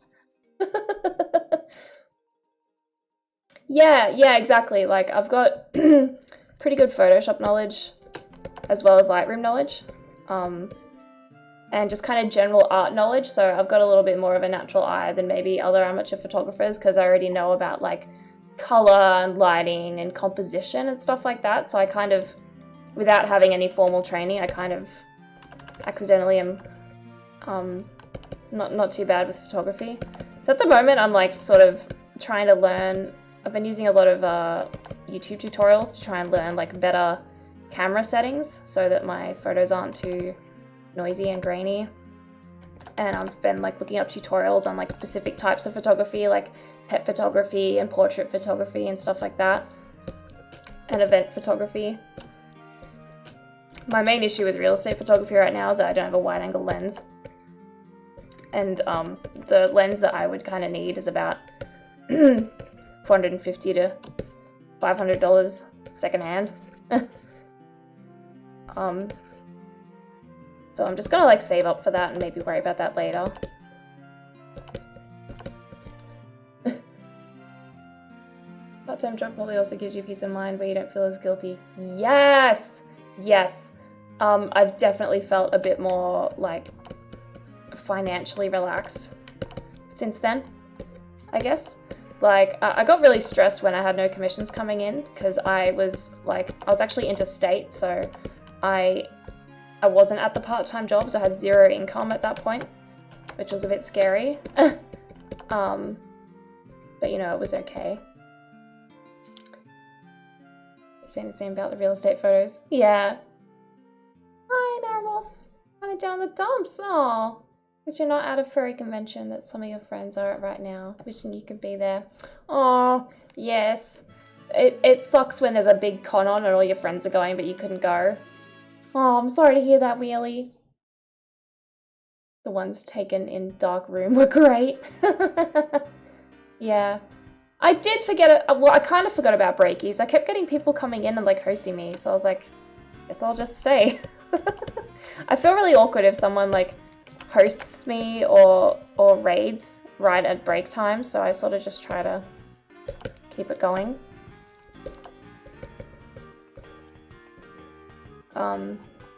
Yeah, exactly. Like I've got pretty good Photoshop knowledge as well as Lightroom knowledge, and just kind of general art knowledge. So I've got a little bit more of a natural eye than maybe other amateur photographers, because I already know about like color and lighting and composition and stuff like that. So I kind of, without having any formal training, I kind of accidentally am not too bad with photography. So at the moment I'm like sort of trying to learn. I've been using a lot of YouTube tutorials to try and learn like better camera settings so that my photos aren't too noisy and grainy. And I've been like looking up tutorials on like specific types of photography, like pet photography and portrait photography and stuff like that, and event photography. My main issue with real estate photography right now is that I don't have a wide angle lens, and the lens that I would kind of need is about $450 to $500 secondhand. So I'm just gonna like save up for that and maybe worry about that later. Part-time job probably also gives you peace of mind where you don't feel as guilty. Yes! Yes. I've definitely felt a bit more like financially relaxed since then, I guess. Like I got really stressed when I had no commissions coming in, because I was actually interstate, so I wasn't at the part-time jobs. I had zero income at that point, which was a bit scary. But you know, it was okay. Saying the same about the real estate photos. Yeah. Hi, Narwhal. Running down the dumps. Aw. Because you're not at a furry convention that some of your friends are at right now. Wishing you could be there. Oh, yes. It sucks when there's a big con on and all your friends are going, but you couldn't go. Oh, I'm sorry to hear that, Wheelie. The ones taken in dark room were great. Yeah. I did forget, well, I kind of forgot about breakies. I kept getting people coming in and like hosting me, so I was like, guess I'll just stay. I feel really awkward if someone like hosts me or raids right at break time, so I sort of just try to keep it going.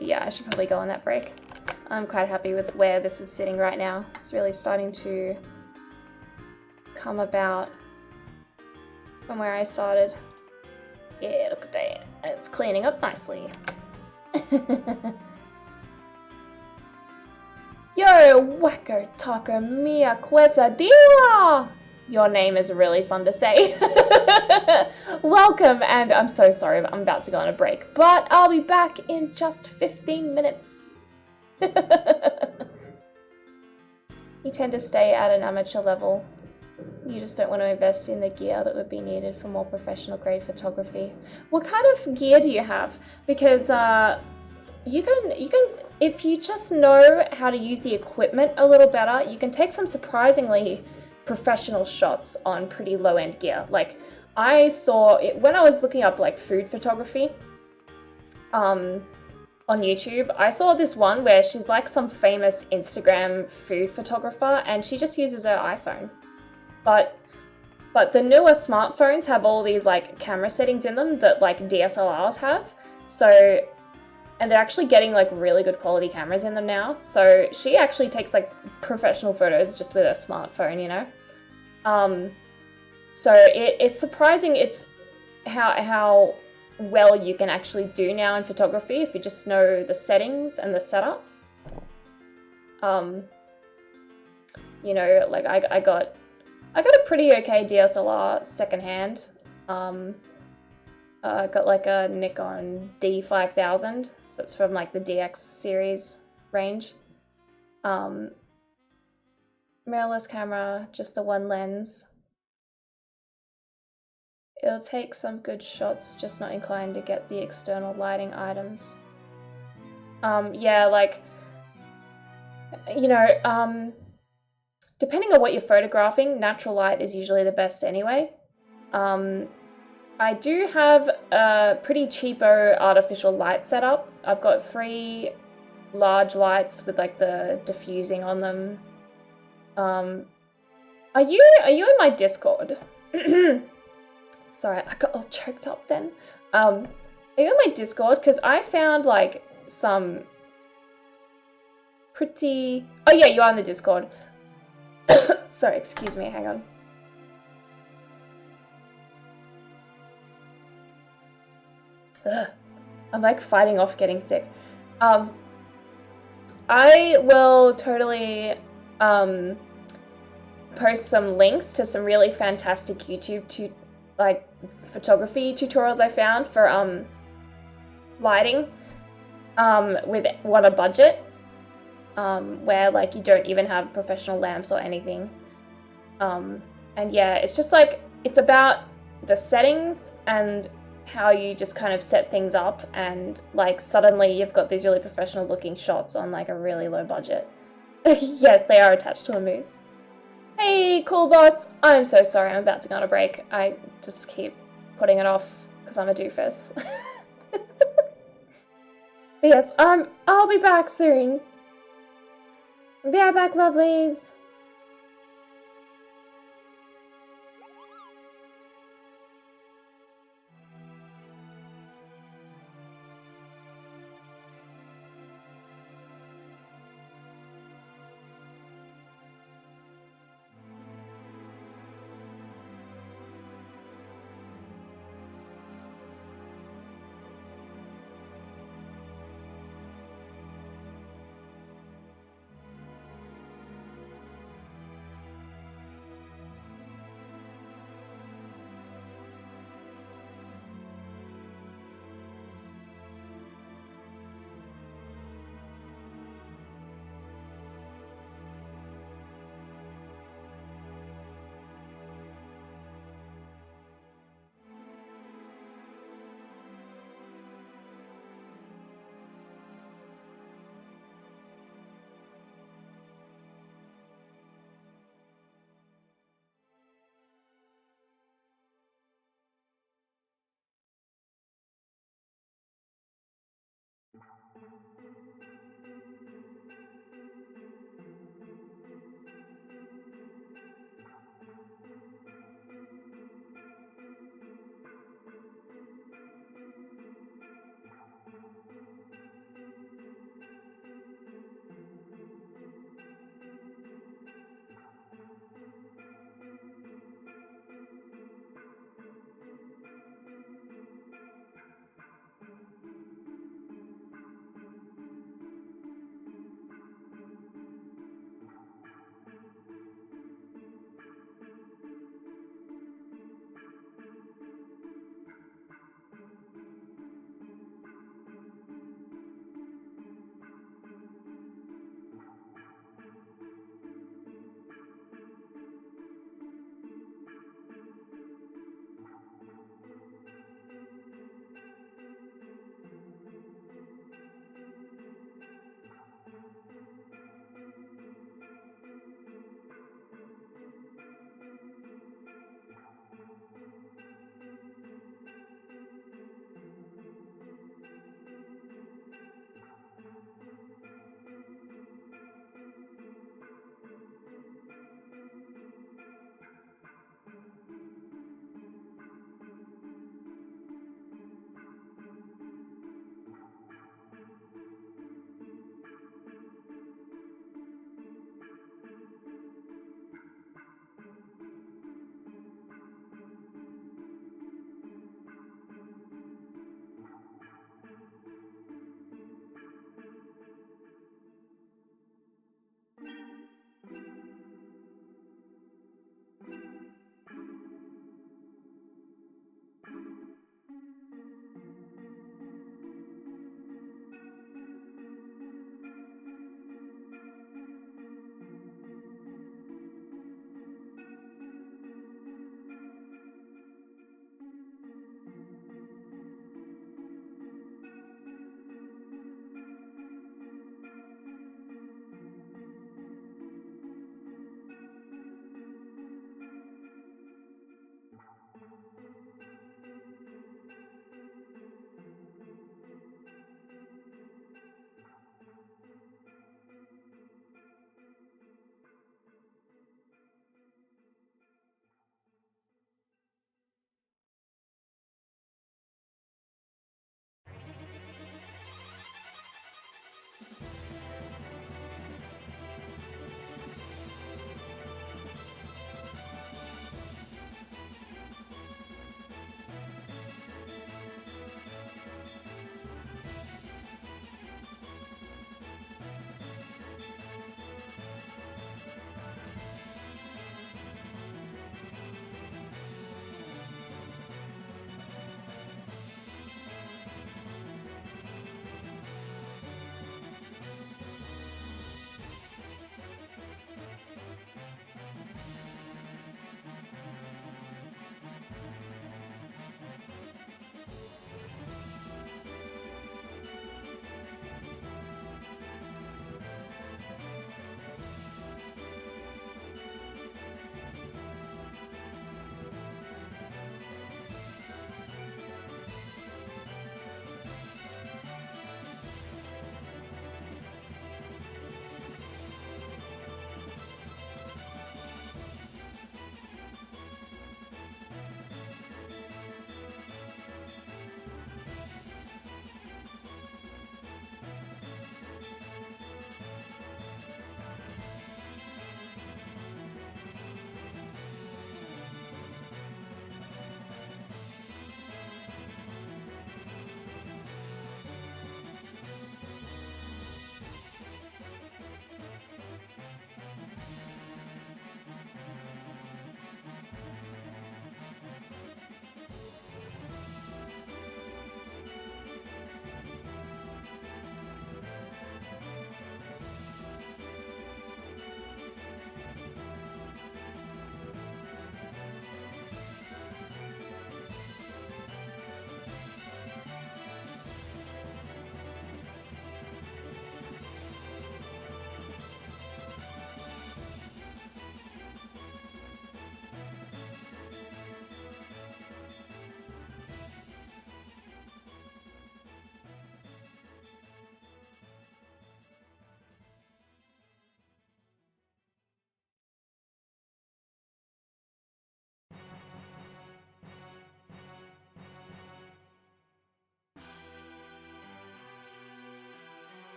Yeah, I should probably go on that break. I'm quite happy with where this is sitting right now. It's really starting to come about from where I started. Yeah, look at that. It's cleaning up nicely. Yo, Wacko Taco Mia Quesadilla! Your name is really fun to say. Welcome, and I'm so sorry, but I'm about to go on a break, but I'll be back in just 15 minutes. You tend to stay at an amateur level. You just don't want to invest in the gear that would be needed for more professional grade photography. What kind of gear do you have? Because you can if you just know how to use the equipment a little better, you can take some surprisingly professional shots on pretty low-end gear. Like I saw it when I was looking up like food photography on YouTube. I saw this one where she's like some famous Instagram food photographer and she just uses her iPhone. But the newer smartphones have all these like camera settings in them that like DSLRs have. So, and they're actually getting like really good quality cameras in them now. So she actually takes like professional photos just with her smartphone, you know? So it's surprising it's how well you can actually do now in photography if you just know the settings and the setup. You know, like I got a pretty okay DSLR secondhand. I got like a Nikon D5000, so it's from like the DX series range. Mirrorless camera, just the one lens. It'll take some good shots, just not inclined to get the external lighting items. Yeah, like, you know, depending on what you're photographing, natural light is usually the best anyway. I do have a pretty cheapo artificial light setup. I've got 3 large lights with like the diffusing on them. Are you in my Discord? Sorry, I got all choked up then. Are you in my Discord? Because I found like some pretty... Oh yeah, you are in the Discord. Sorry, excuse me, hang on. Ugh. I'm like fighting off getting sick. I will totally post some links to some really fantastic YouTube like photography tutorials I found for lighting with what a budget, where like you don't even have professional lamps or anything. And yeah, it's just like it's about the settings and how you just kind of set things up, and like suddenly you've got these really professional looking shots on like a really low budget. Yes, they are attached to a moose. Hey, cool boss. I'm so sorry, I'm about to go on a break. I just keep putting it off because I'm a doofus. But yes, I'll be back soon. Be right back, lovelies.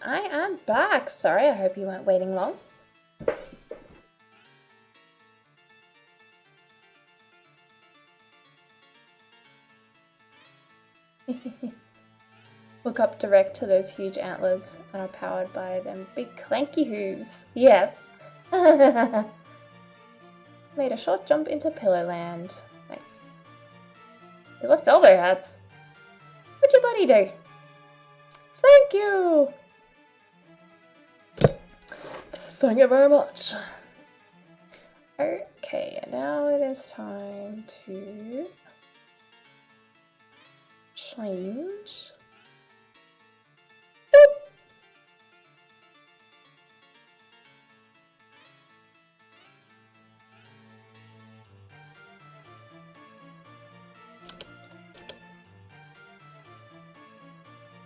I am back. Sorry, I hope you weren't waiting long. Look up direct to those huge antlers and are powered by them big clanky hooves. Yes. Made a short jump into Pillowland. Nice. You left elbow hats. What'd your buddy do? Thank you! Thank you very much. Okay, now it is time to change. Boop.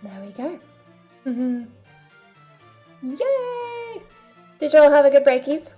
There we go. Yay! Did you all have a good breakies?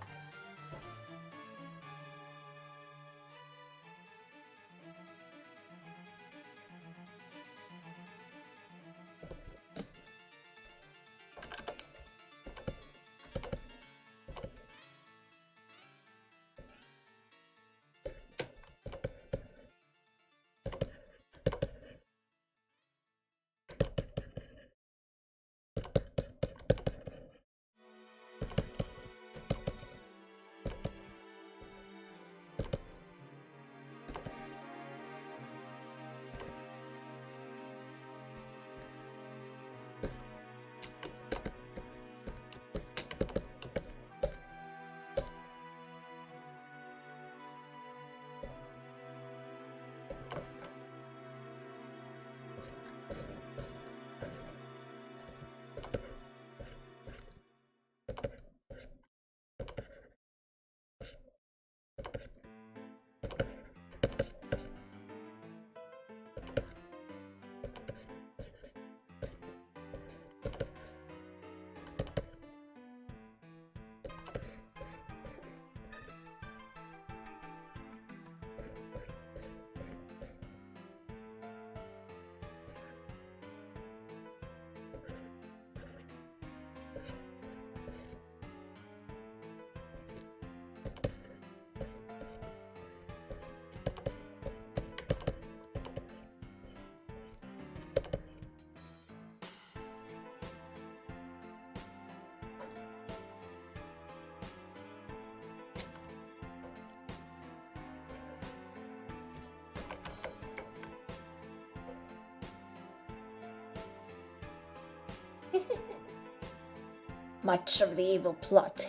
Much of the evil plot.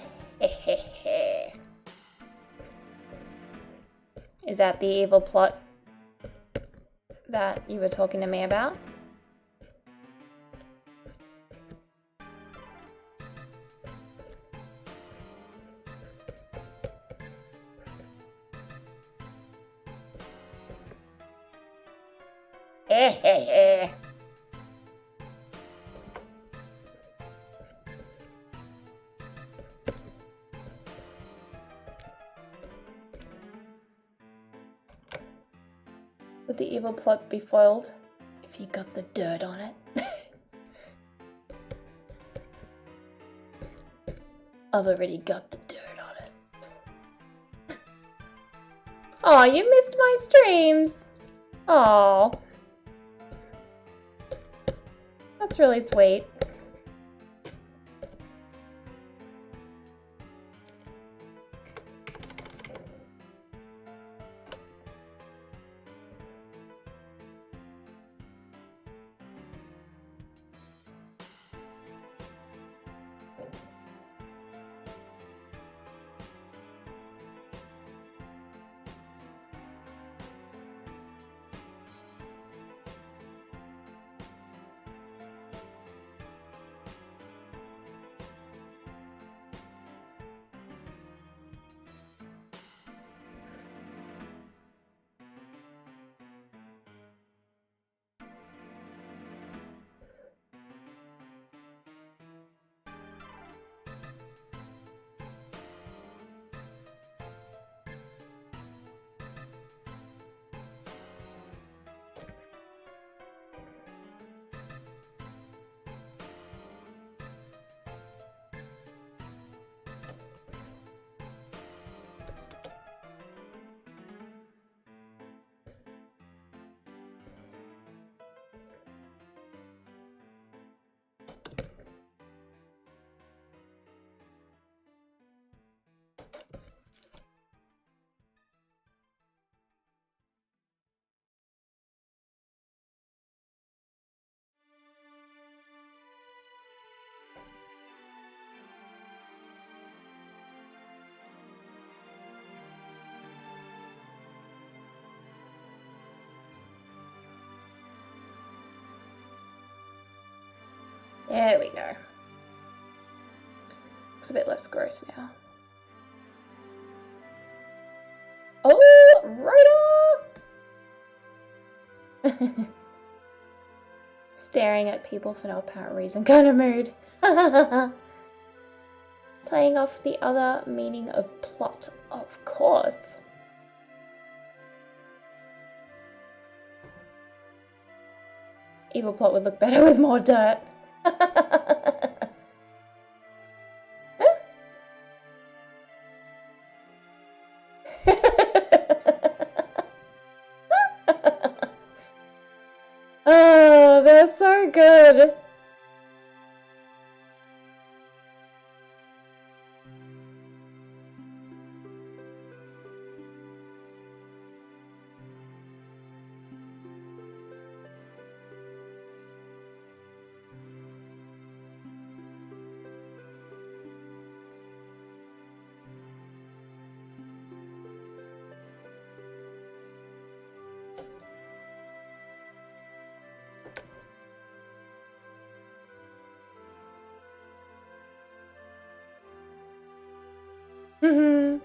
Is that the evil plot that you were talking to me about? Would the evil plot be foiled if you got the dirt on it? I've already got the dirt on it. Aw, you missed my streams! Aw. That's really sweet. There we go. Looks a bit less gross now. Oh, Rhoda! Staring at people for no apparent reason. Kind of mood. Playing off the other meaning of plot, of course. Evil plot would look better with more dirt. Oh, they're so good. Mm-hmm.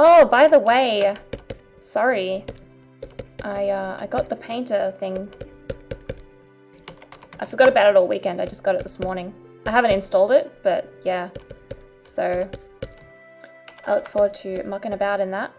Oh, by the way, sorry. I got the painter thing. I forgot about it all weekend. I just got it this morning. I haven't installed it, but yeah. So I look forward to mucking about in that.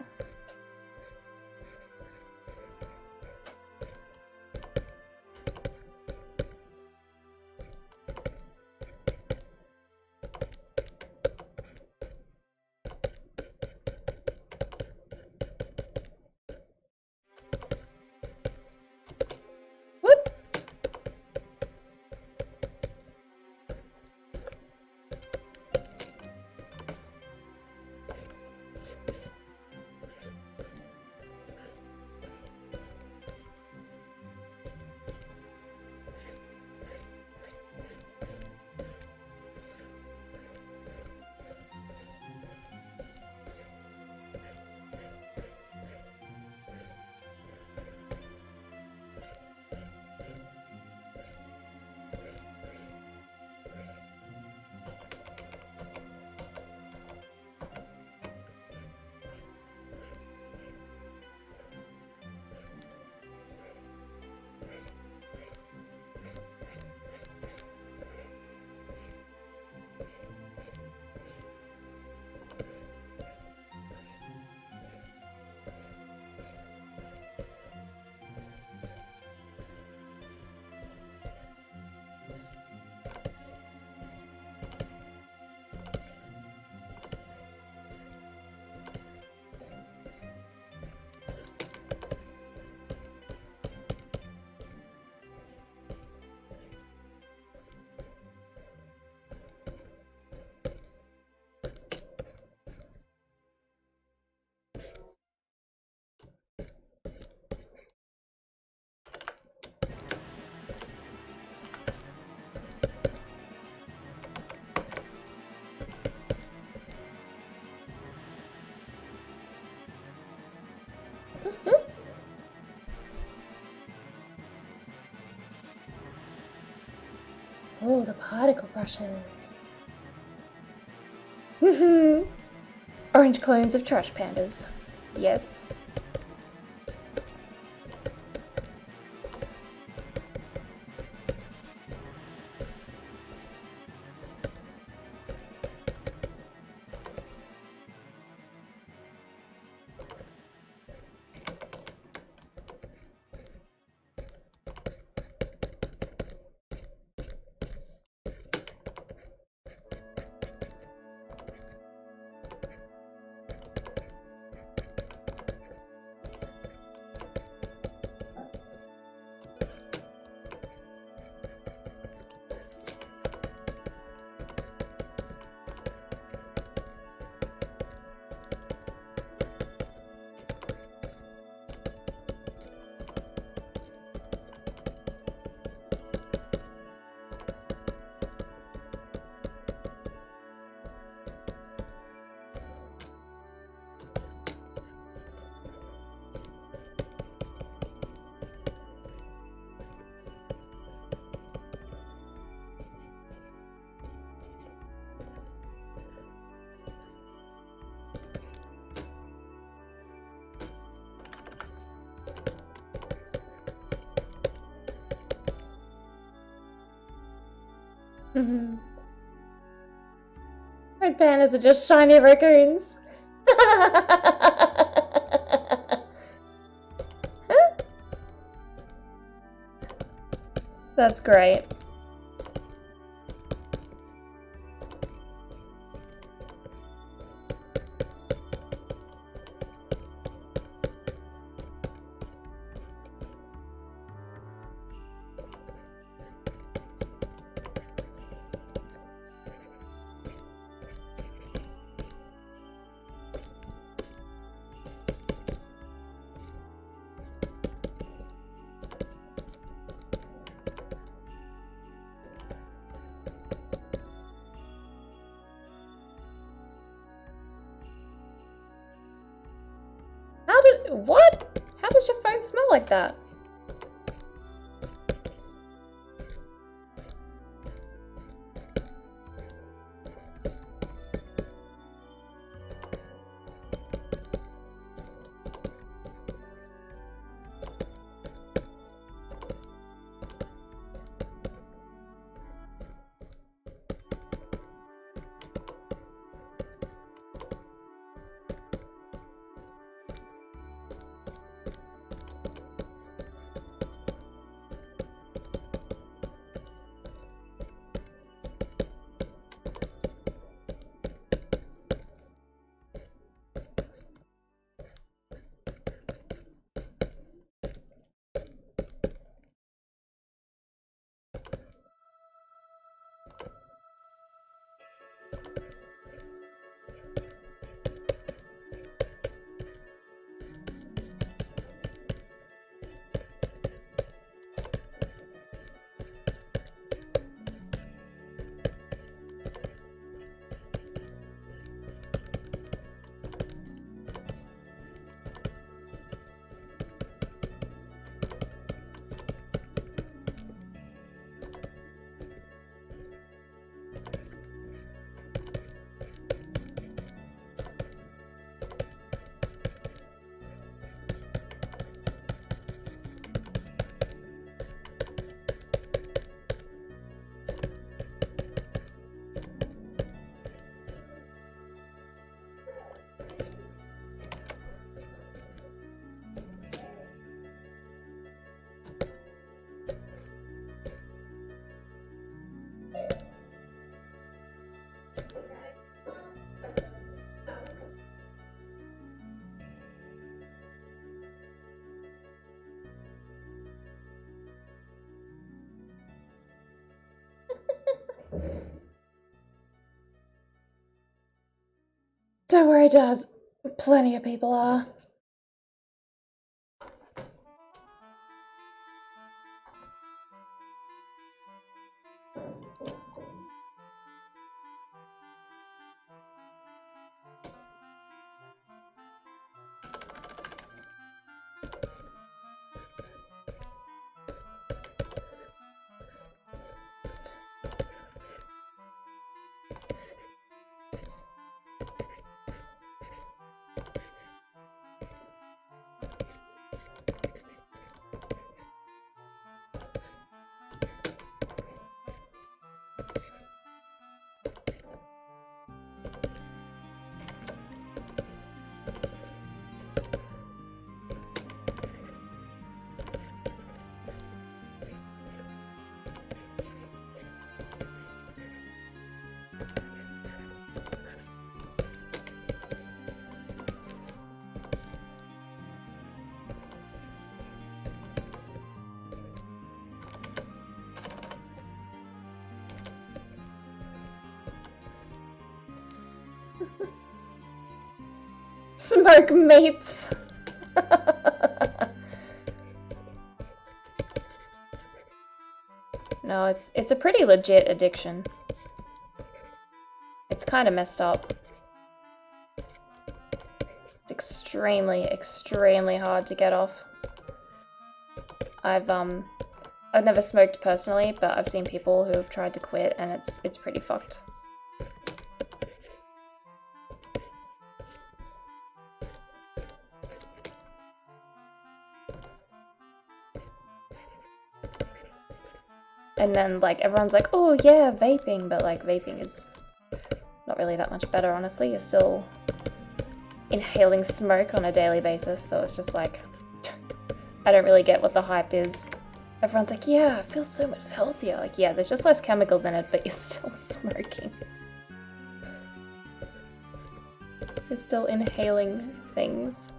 Oh, the particle brushes. Orange clones of trash pandas. Yes. Mm-hmm. Red pandas are just shiny raccoons. That's great. What? How does your phone smell like that? Don't worry, Daz. Plenty of people are. Smoke mates. No, it's a pretty legit addiction. It's kind of messed up. It's extremely, extremely hard to get off. I've never smoked personally, but I've seen people who have tried to quit, and it's pretty fucked. And then, like, everyone's like, oh yeah, vaping, but like, vaping is not really that much better, honestly. You're still inhaling smoke on a daily basis, so it's just like, I don't really get what the hype is. Everyone's like, yeah, it feels so much healthier. Like, yeah, there's just less chemicals in it, but you're still smoking. You're still inhaling things.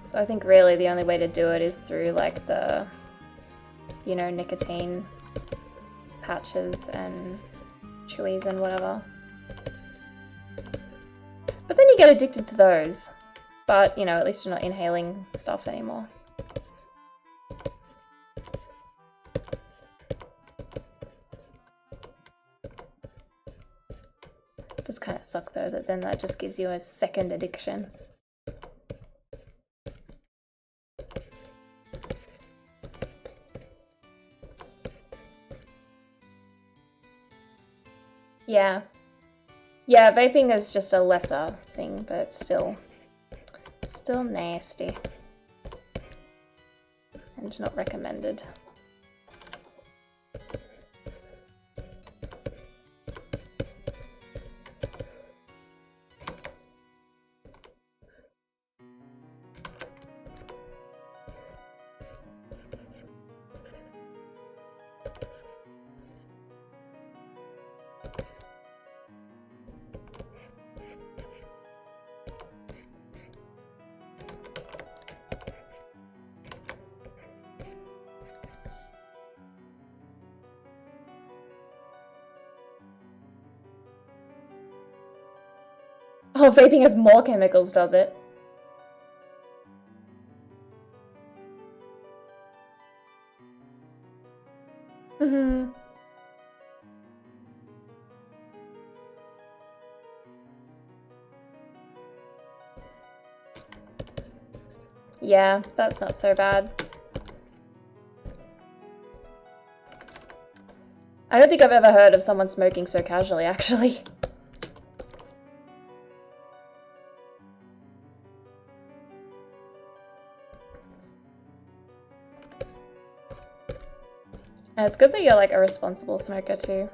So I think really the only way to do it is through like the, you know, nicotine patches and chewies and whatever. But then you get addicted to those. But, you know, at least you're not inhaling stuff anymore. It does kind of suck though, that then that just gives you a second addiction. Yeah. Yeah, vaping is just a lesser thing, but it's still nasty. And not recommended. Oh, vaping has more chemicals, does it? Mm-hmm. Yeah, that's not so bad. I don't think I've ever heard of someone smoking so casually, actually. And it's good that you're like a responsible smoker too.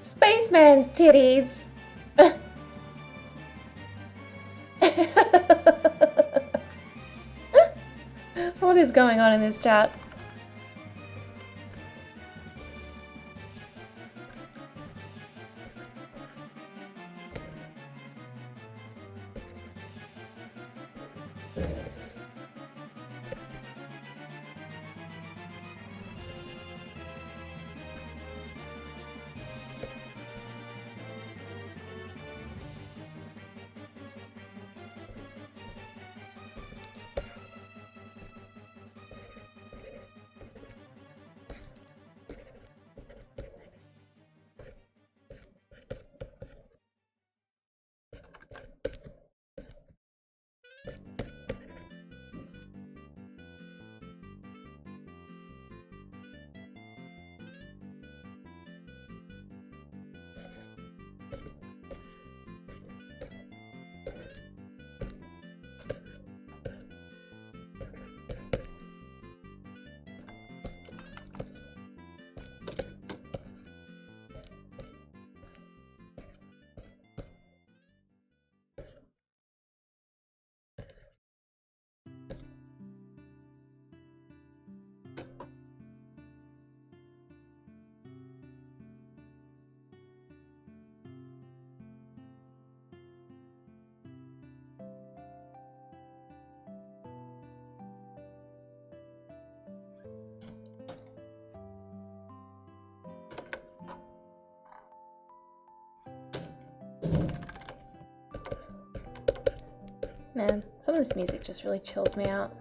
Spaceman titties! What is going on in this chat? Man, some of this music just really chills me out.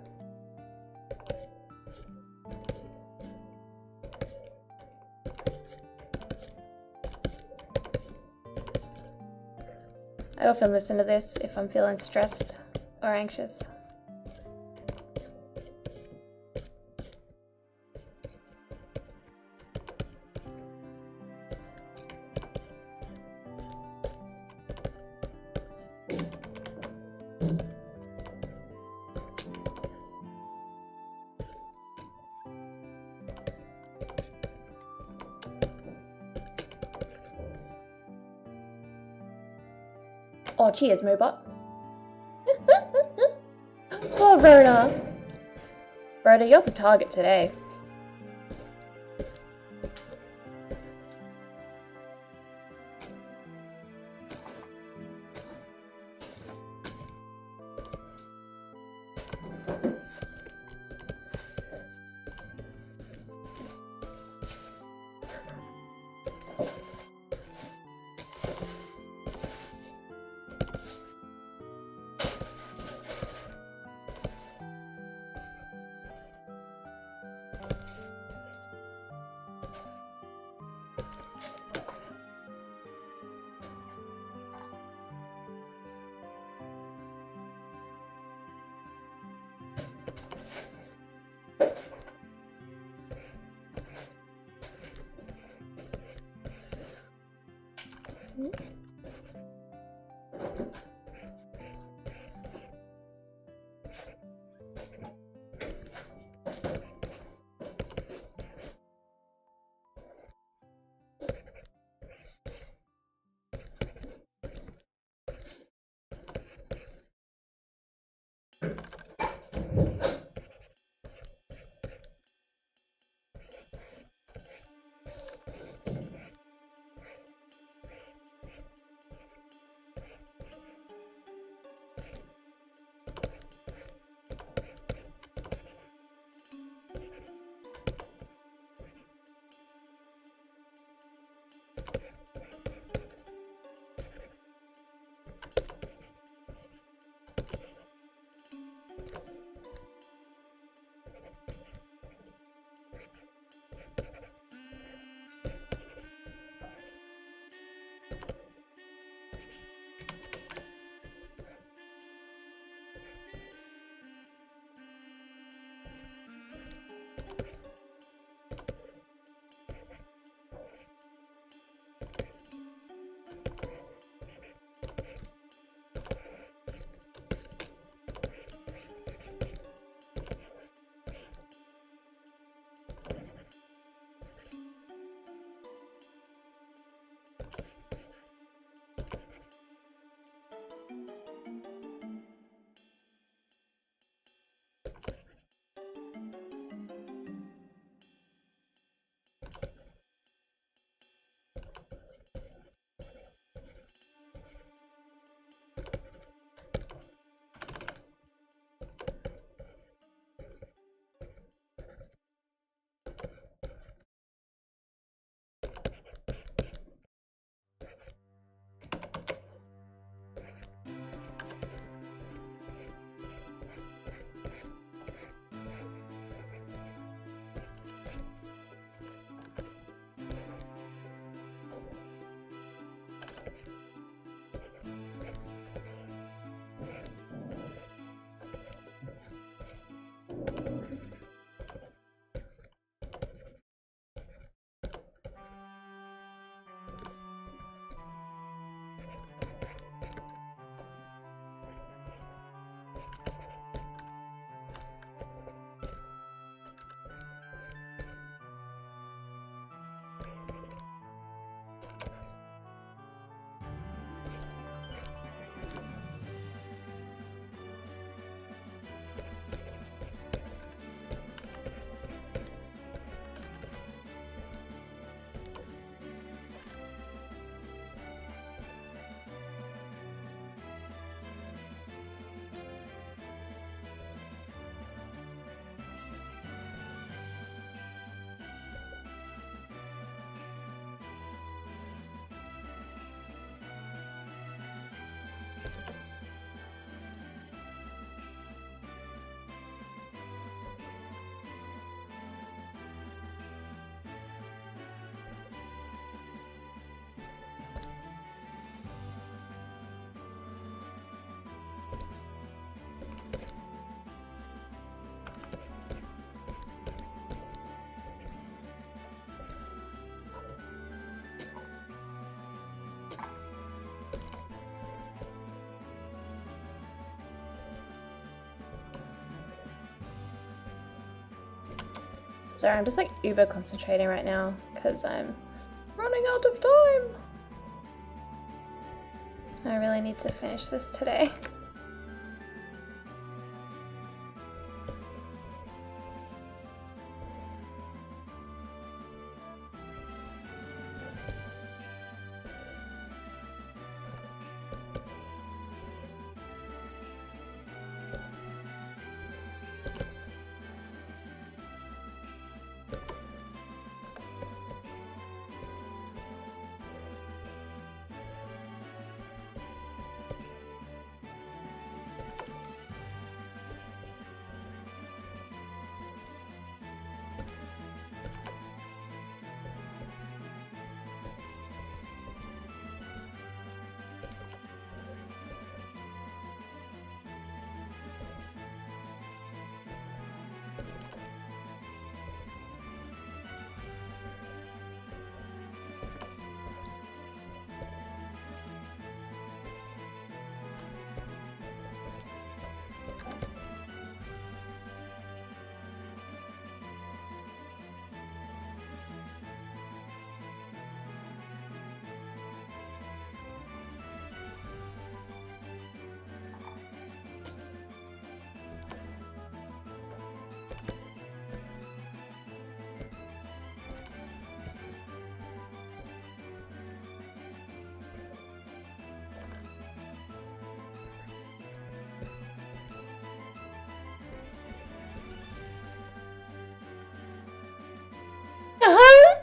I often listen to this if I'm feeling stressed or anxious. Oh, cheers, Mobot. Oh, Rhoda. Rhoda, you're the target today. Sorry, I'm just like uber concentrating right now because I'm running out of time. I really need to finish this today.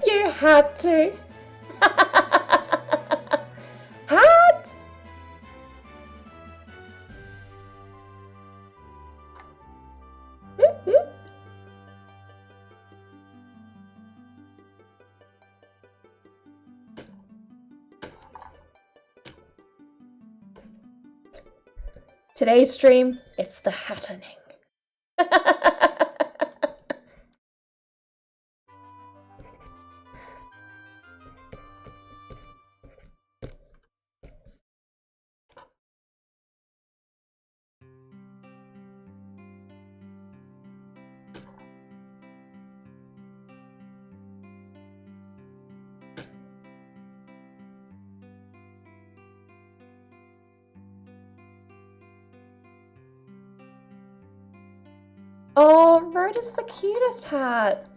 You had to. Had. Today's stream, it's the hattening. Oh, red is the cutest hat.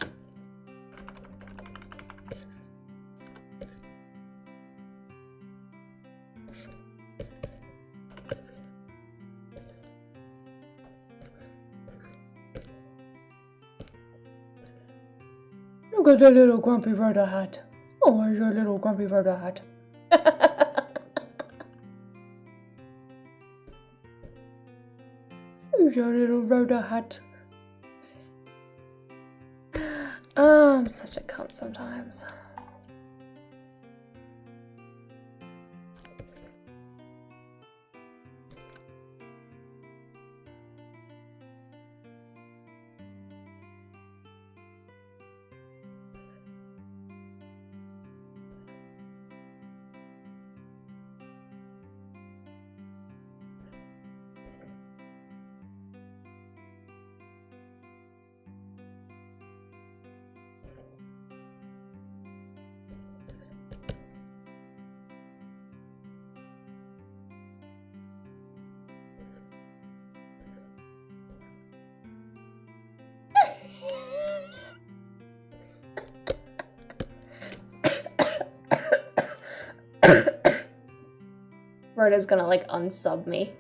Look at the little grumpy Rhoda hat. Oh, where's your little grumpy Rhoda hat? Who's your little Rhoda hat? Oh, I'm such a cunt sometimes. Rhoda's gonna like unsub me.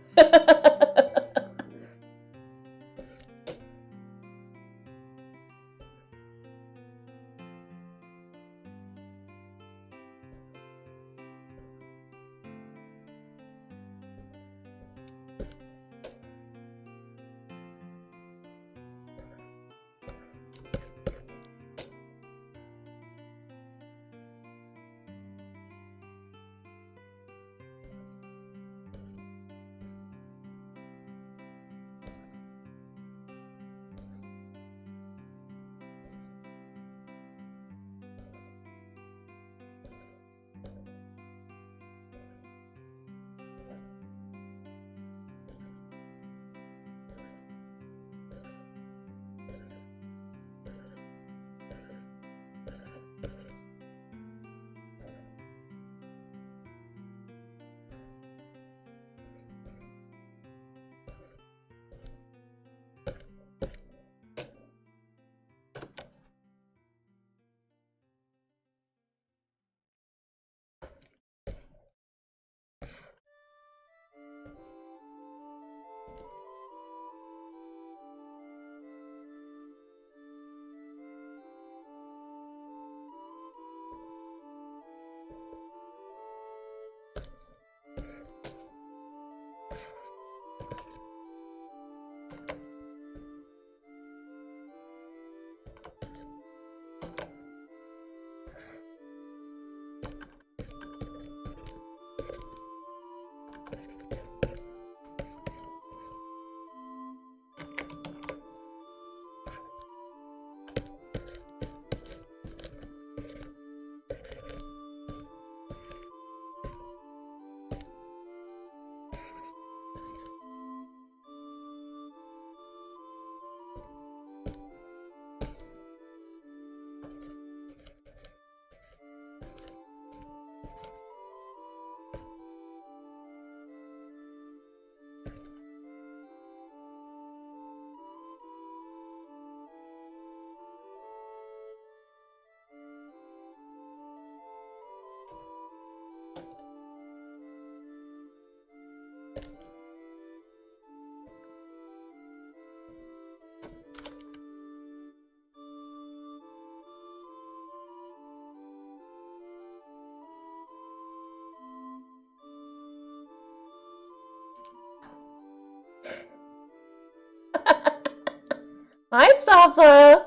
Hi, Starfire!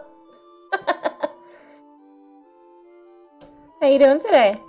How you doing today?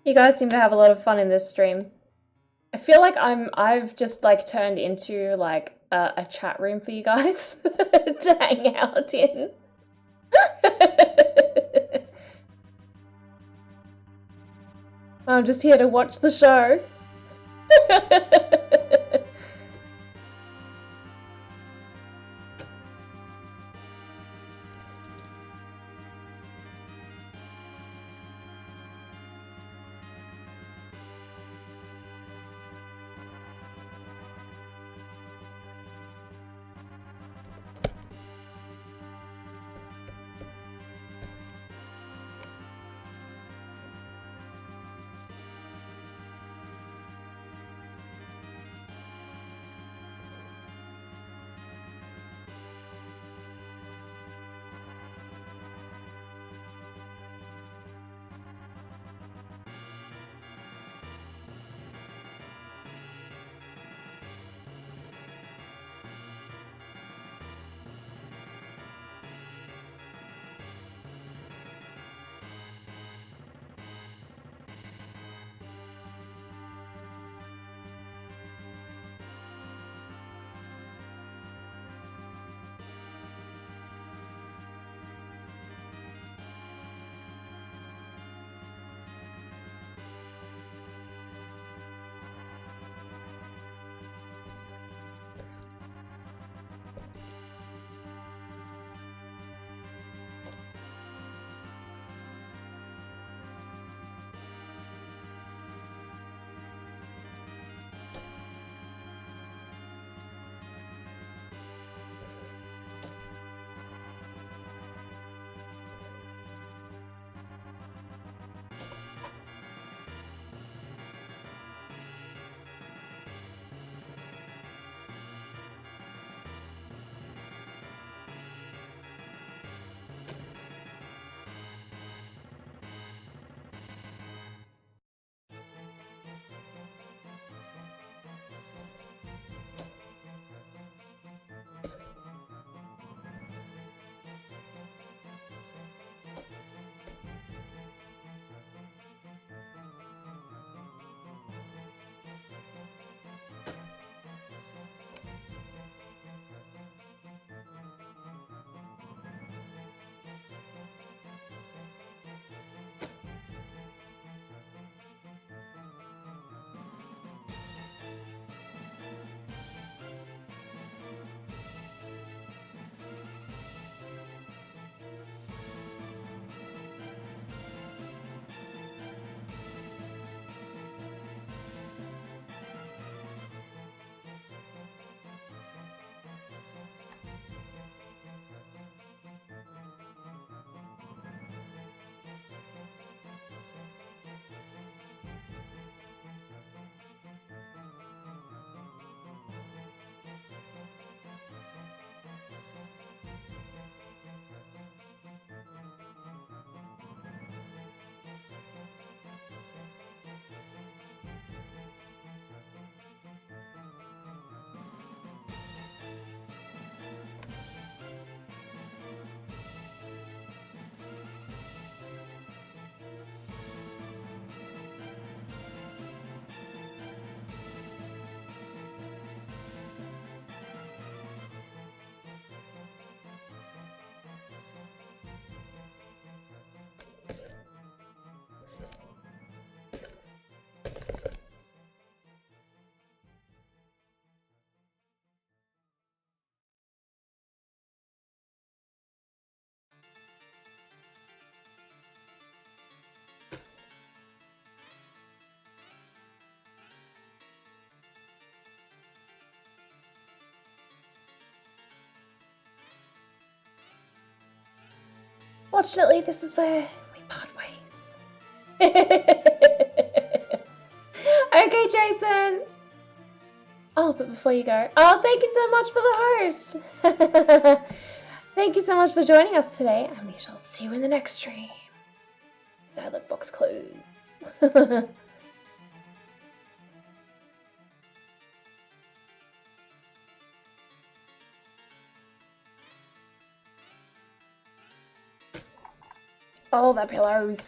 You guys seem to have a lot of fun in this stream. I feel like I've just like turned into like a chat room for you guys to hang out in. I'm just here to watch the show. Fortunately, this is where we part ways. Okay, Jason. Oh, but before you go, thank you so much for the host. Thank you so much for joining us today, and we shall see you in the next stream. Dialog box closed. Oh, the pillows.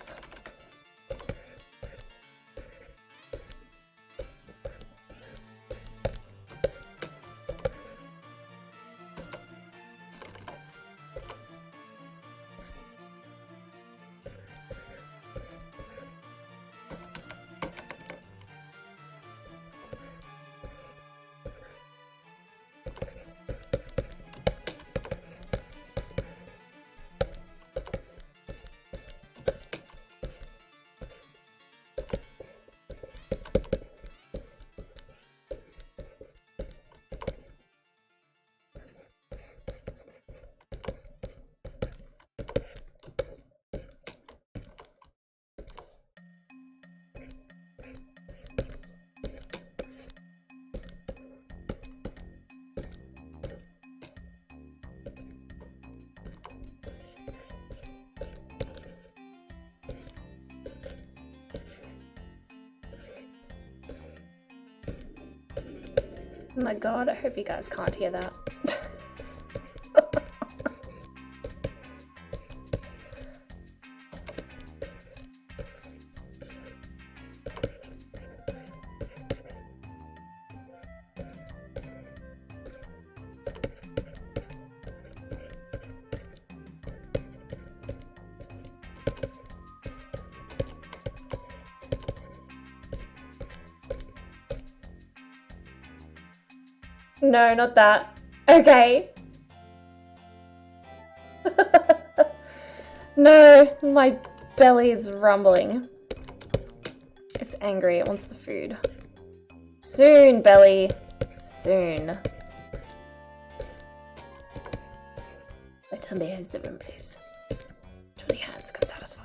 Oh my god, I hope you guys can't hear that. No, not that. Okay. No, my belly is rumbling. It's angry, it wants the food. Soon, belly. Soon. My tummy has the room, please. Only hands can satisfy.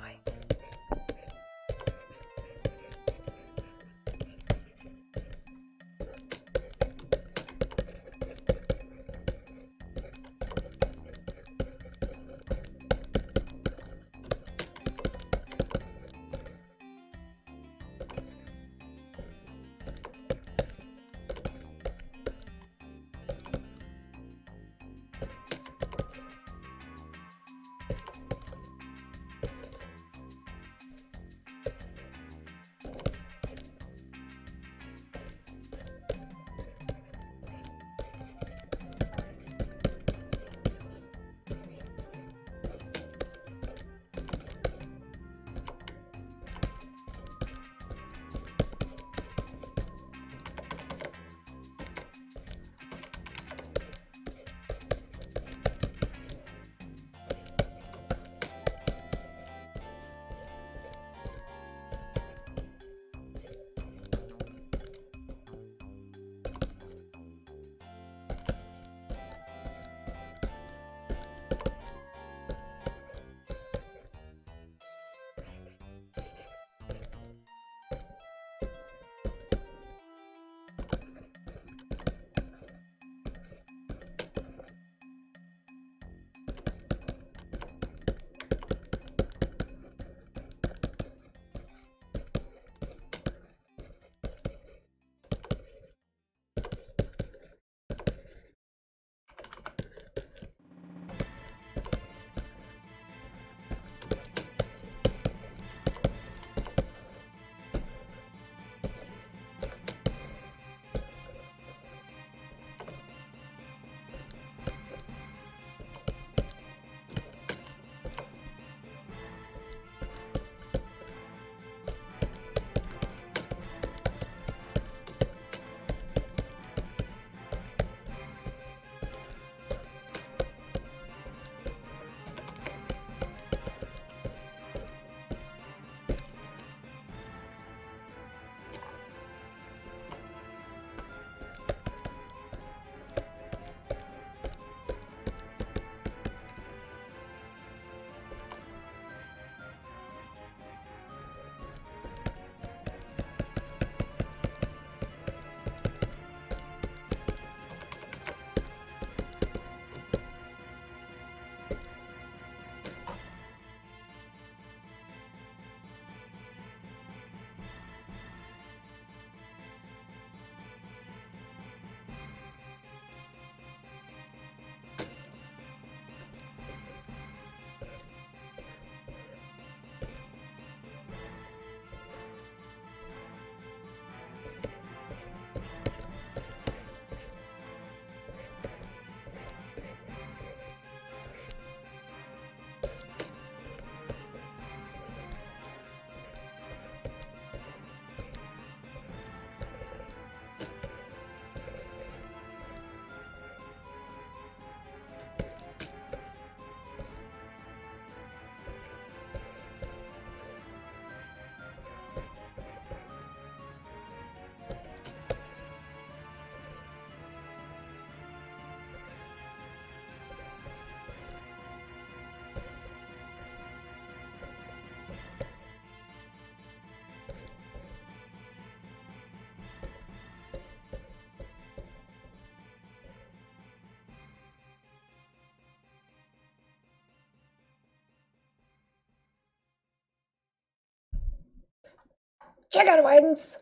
Chicken wings!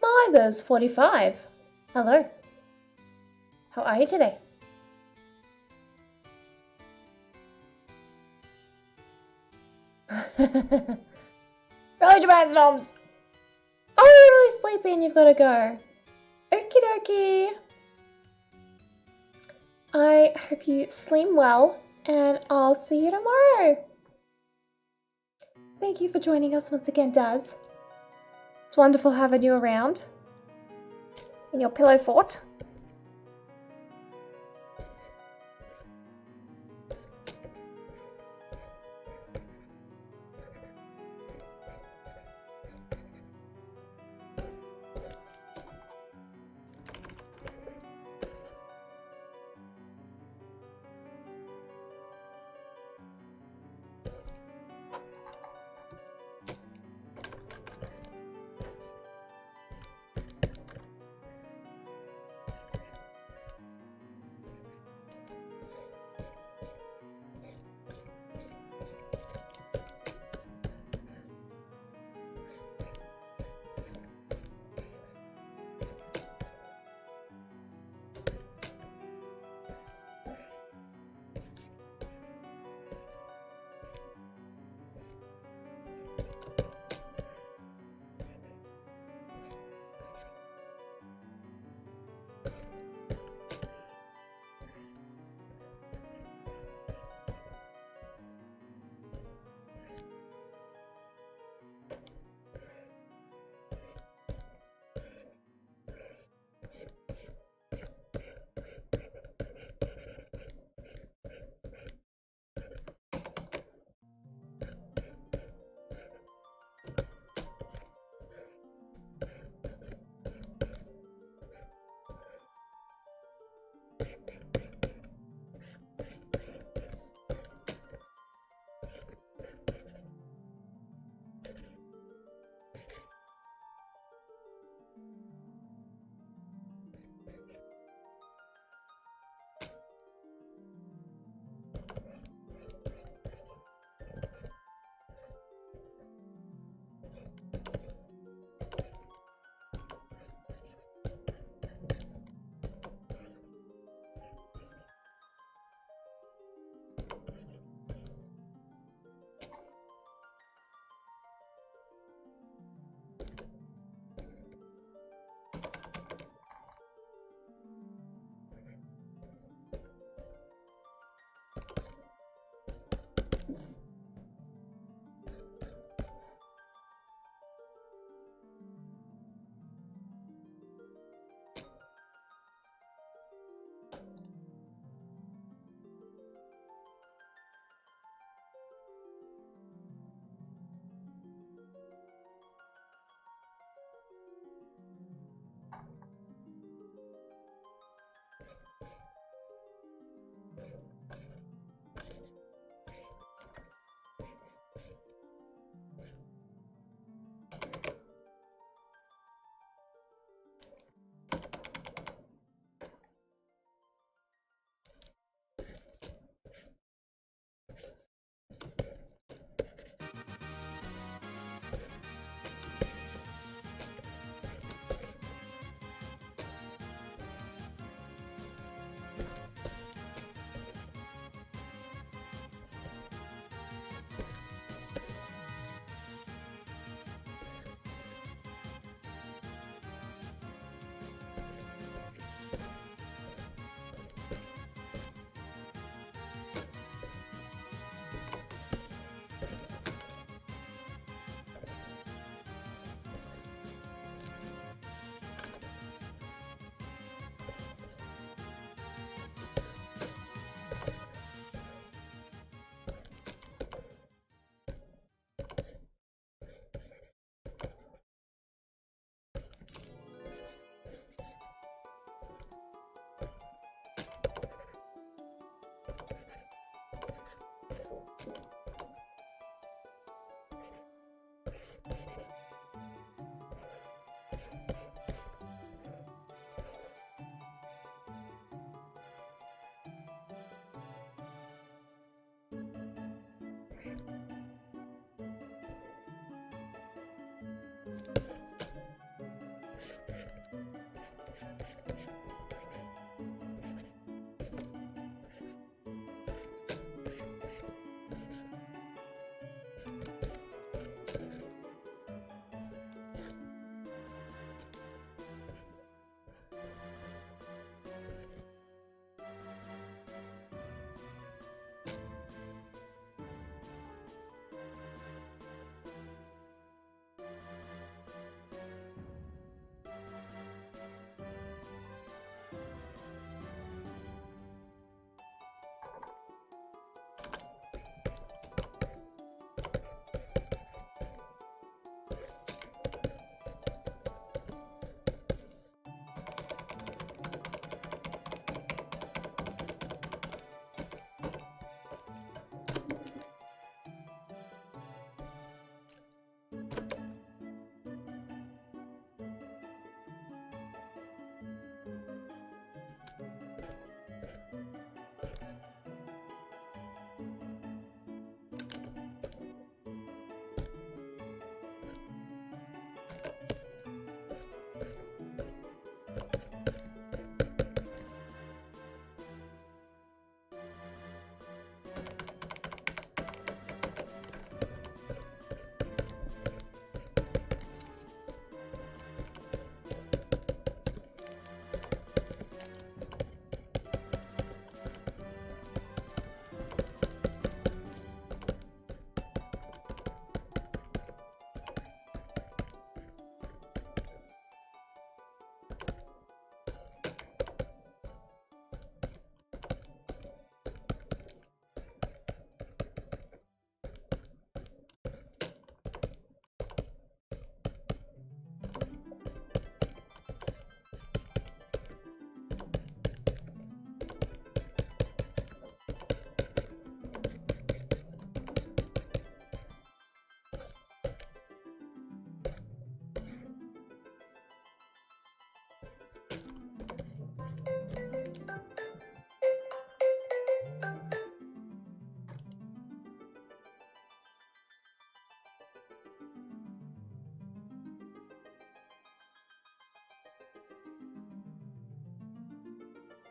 My, there's 45. Hello. How are you today? Really, Japan Snoms! Oh, you're really sleepy and you've got to go. Okie dokie. I hope you sleep well, and I'll see you tomorrow. Thank you for joining us once again, Daz. It's wonderful having you around in your pillow fort.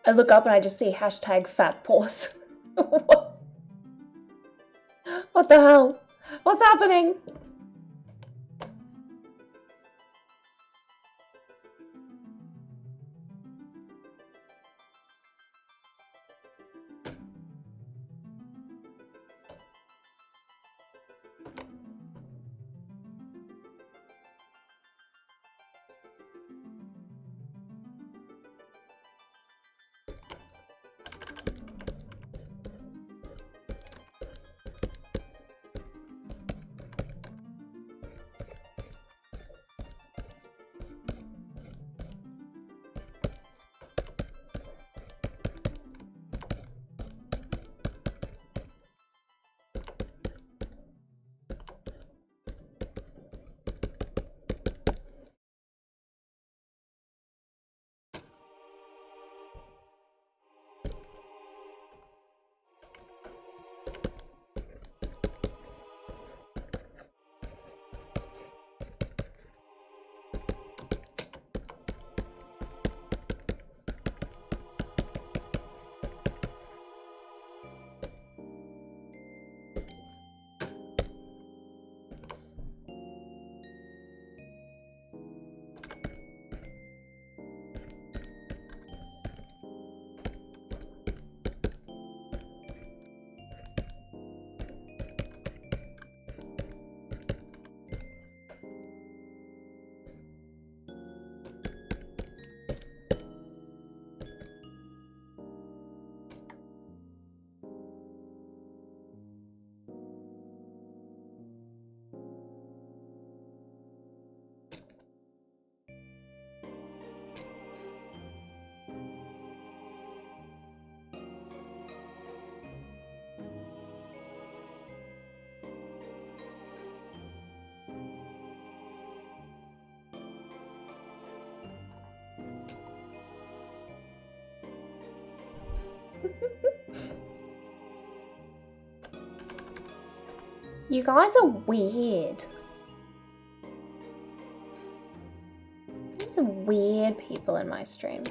I look up and I just see hashtag fat paws. What the hell? What's happening? You guys are weird. There's weird people in my stream.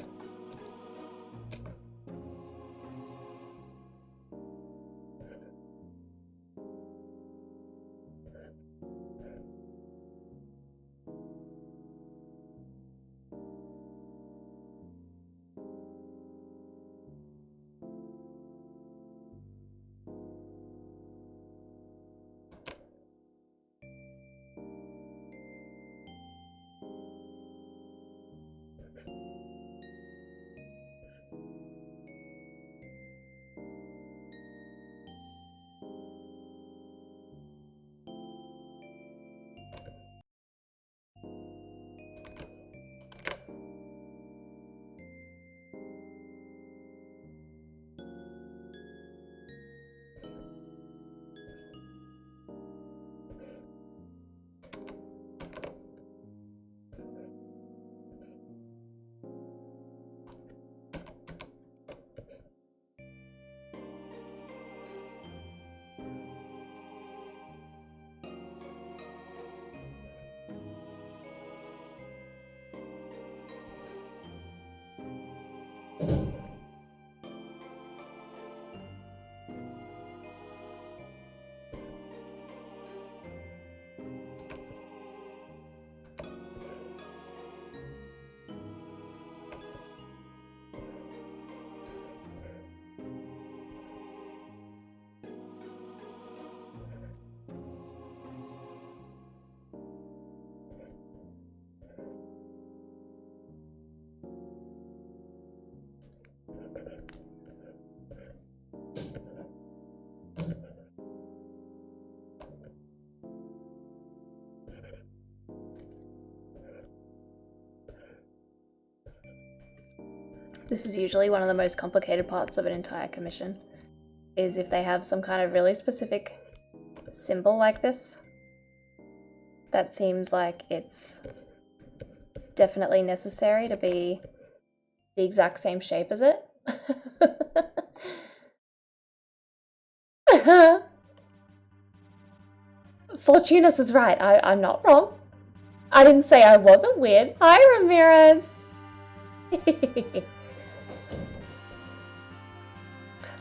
This is usually one of the most complicated parts of an entire commission, is if they have some kind of really specific symbol like this that seems like it's definitely necessary to be the exact same shape as it. Fortunus is right. I'm not wrong. I didn't say I wasn't weird. Hi, Ramirez.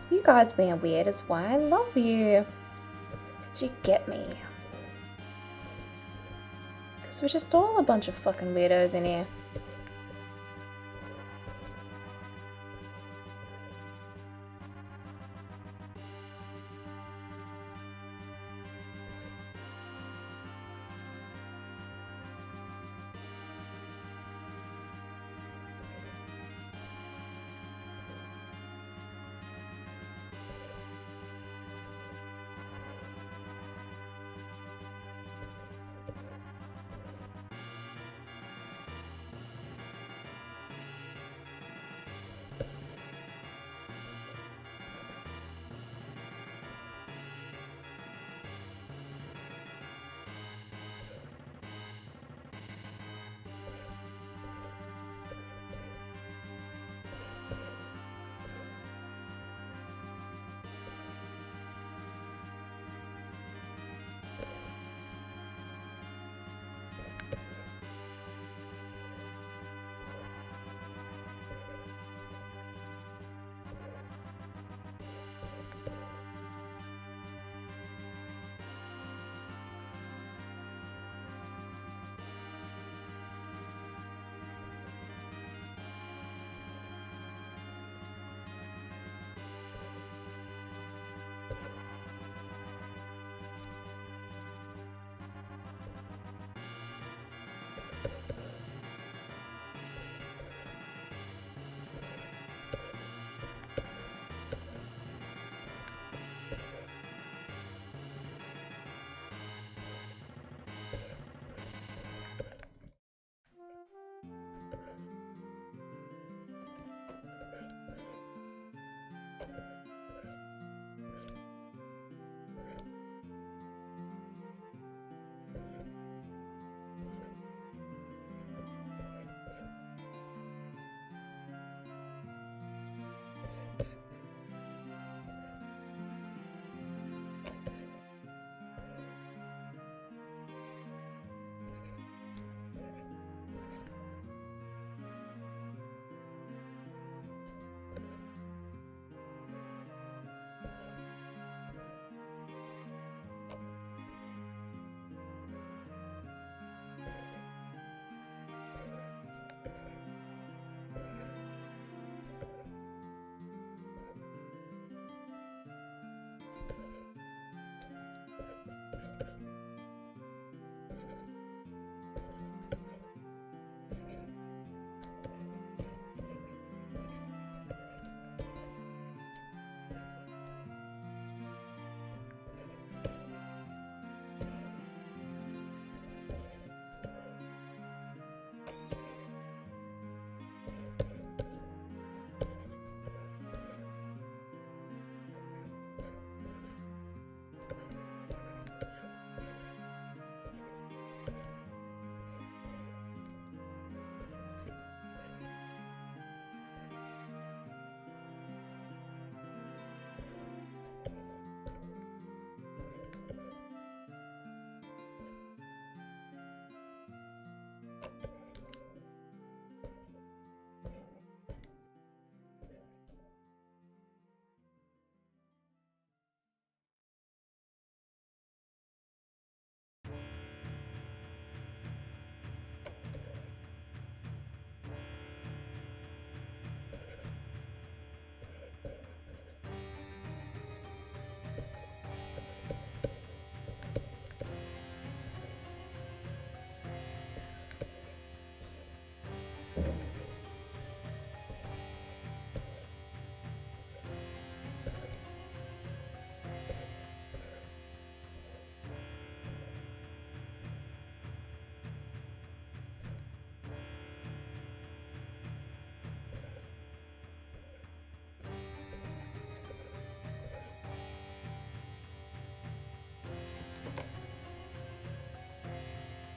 You guys being weird is why I love you. Did you get me? Because we're just all a bunch of fucking weirdos in here.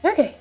Okay.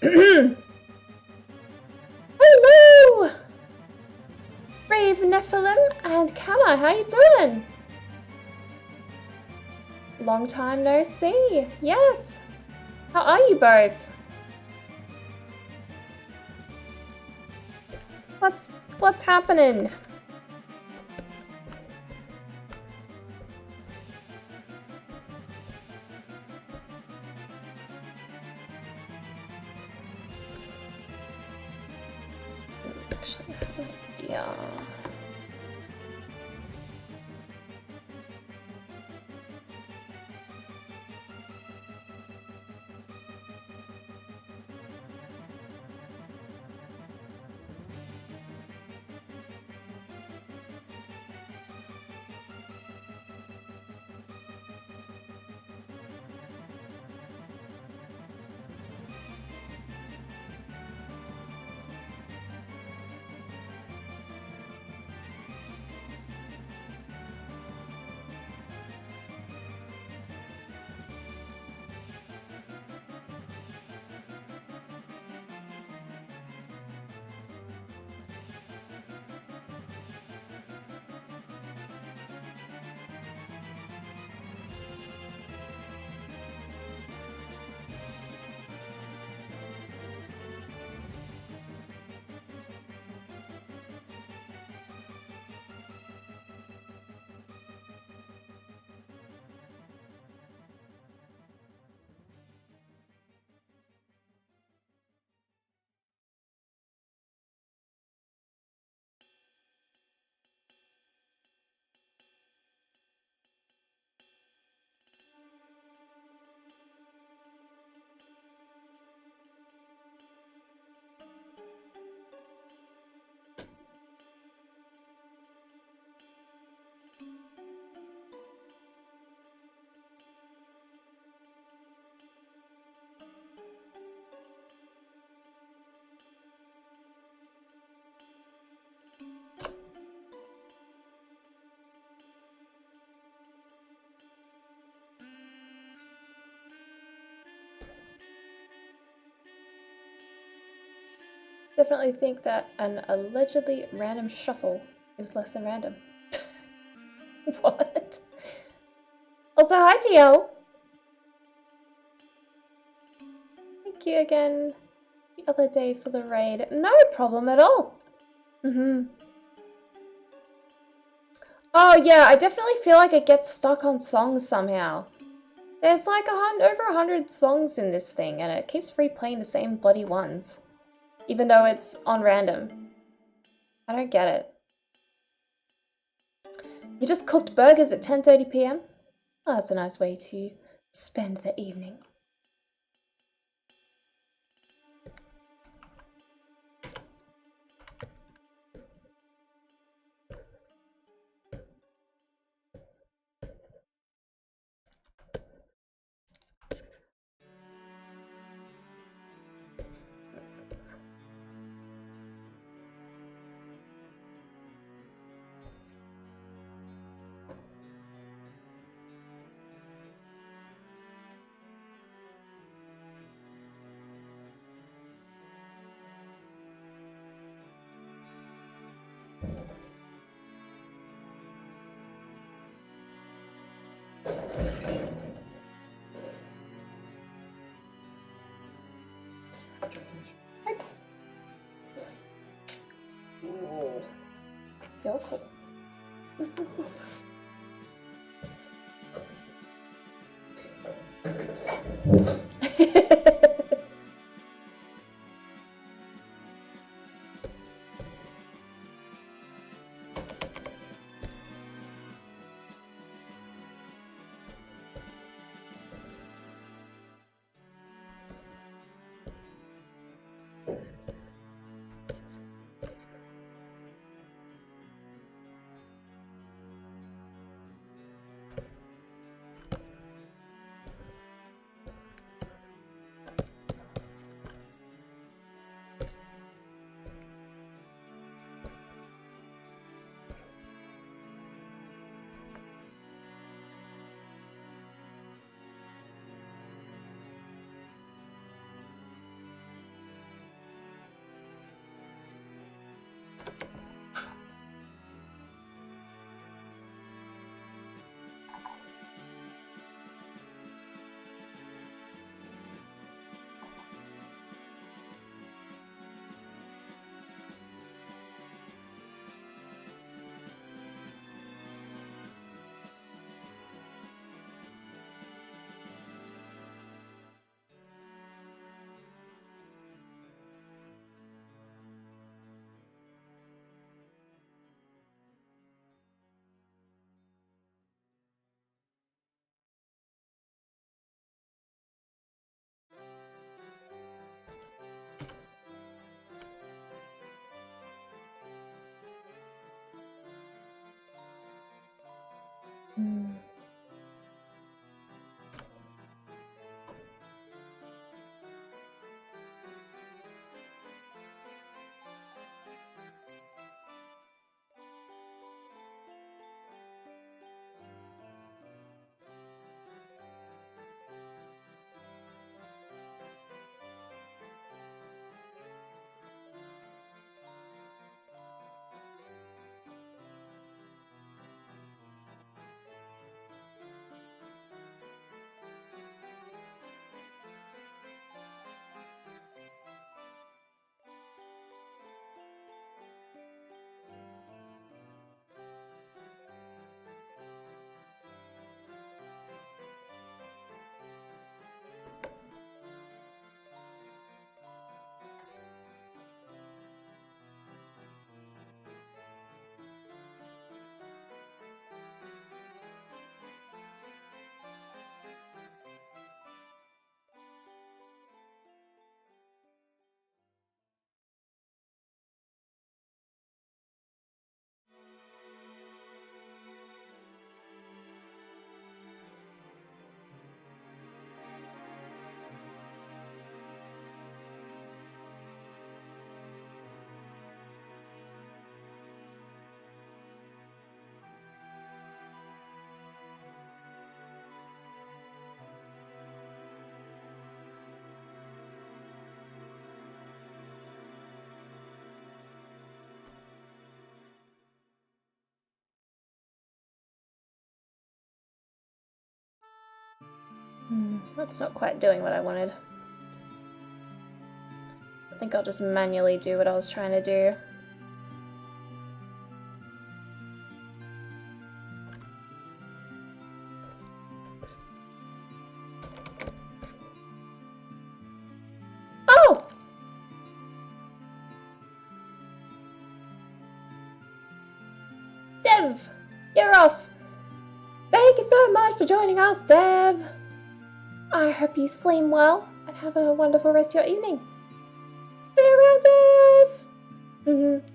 Hello! Brave Nephilim and Kana, how you doing? Long time no see. Yes. How are you both? What's happening? Actually, I have an idea. Definitely think that an allegedly random shuffle is less than random. What? Also, hi TL! Thank you again the other day for the raid. No problem at all! Oh yeah, I definitely feel like it gets stuck on songs somehow. There's like over 100 songs in this thing, and it keeps replaying the same bloody ones. Even though it's on random. I don't get it. You just cooked burgers at 10:30 p.m? Oh, that's a nice way to spend the evening. Ooh. You're cool. That's not quite doing what I wanted. I think I'll just manually do what I was trying to do. Oh! Dev! You're off! Thank you so much for joining us, Dev! I hope you sleep well and have a wonderful rest of your evening. See you around, Dev!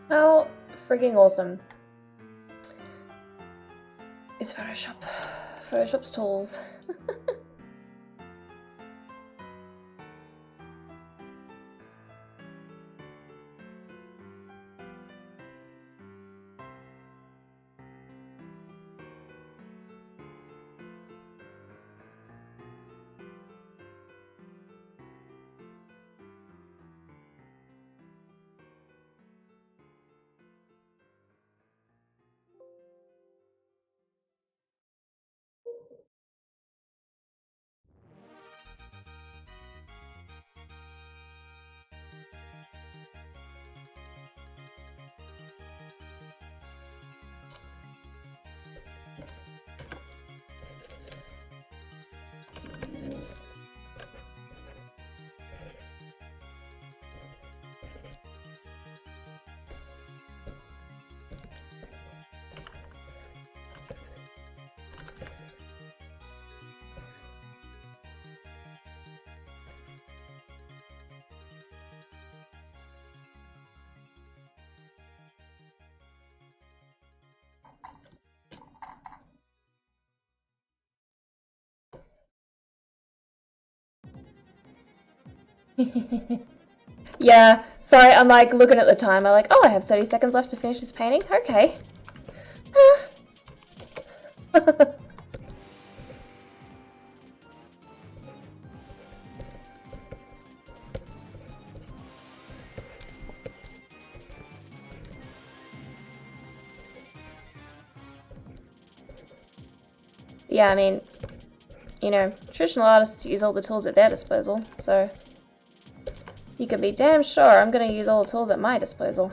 How freaking awesome is Photoshop? Photoshop's tools. Yeah, sorry, I'm like looking at the time. I'm like, oh, I have 30 seconds left to finish this painting. Okay. Yeah, I mean, you know, traditional artists use all the tools at their disposal, so you can be damn sure I'm gonna use all the tools at my disposal.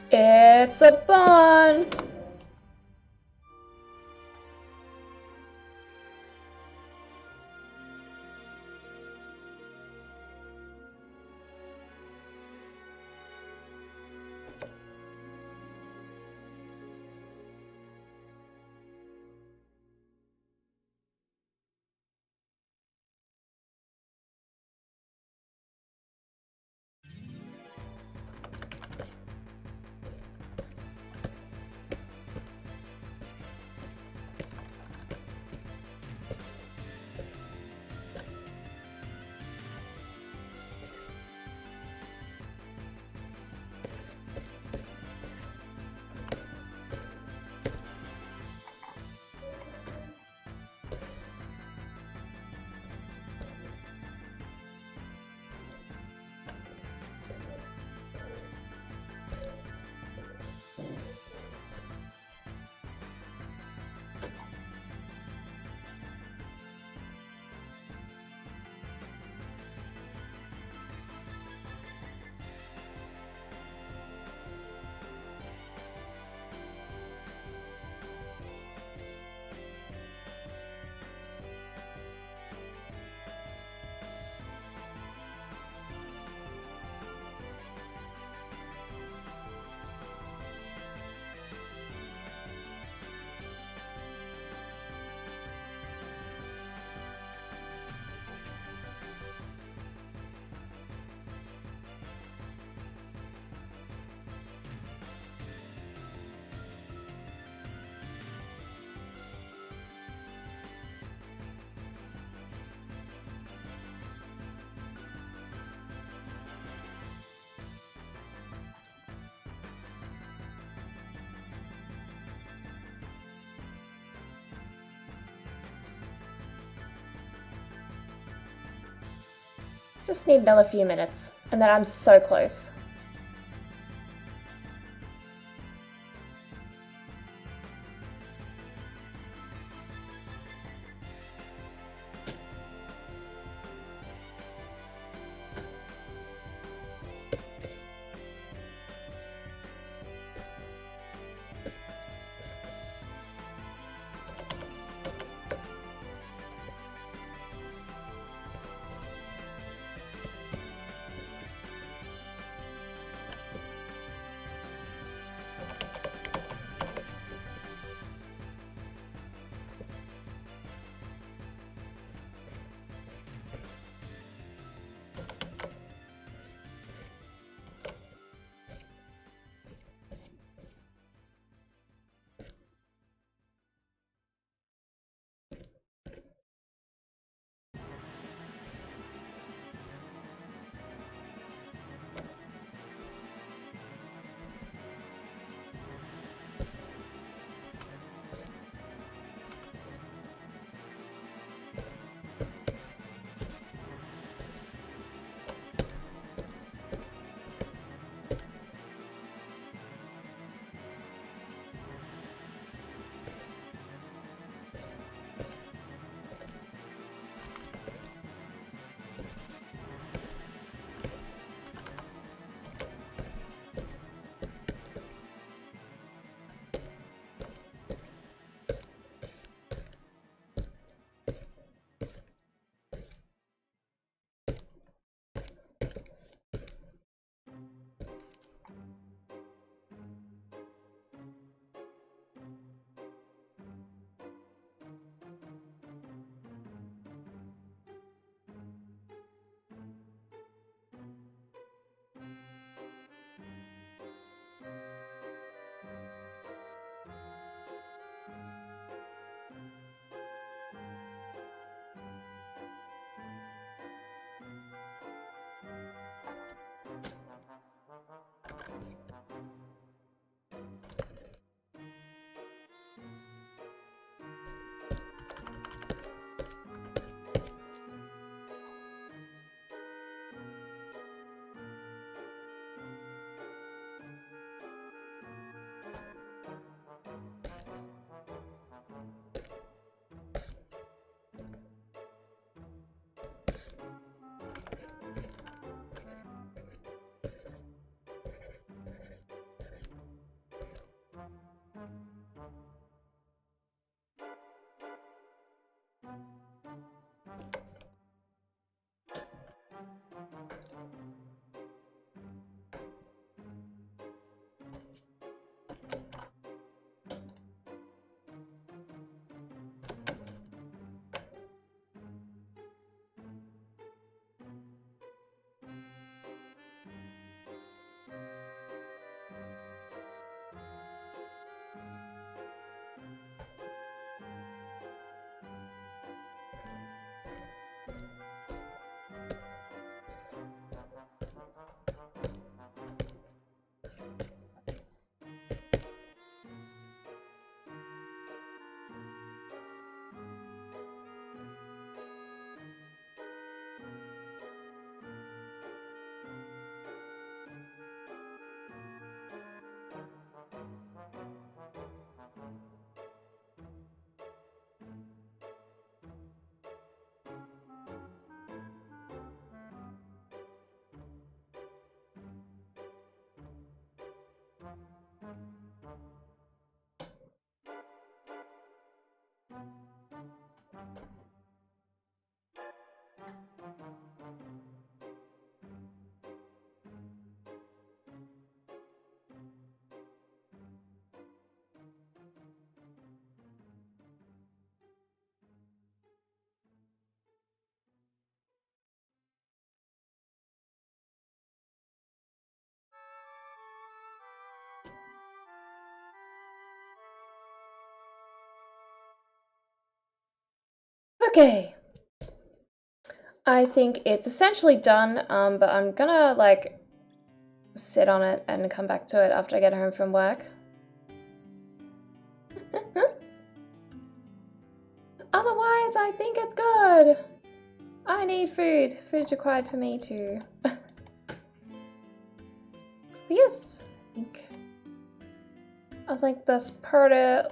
It's a bun! Just need another few minutes, and then I'm so close. Okay. I think it's essentially done, but I'm gonna, like, sit on it and come back to it after I get home from work. Otherwise, I think it's good. I need food. Food's required for me too. Yes, I think this pretty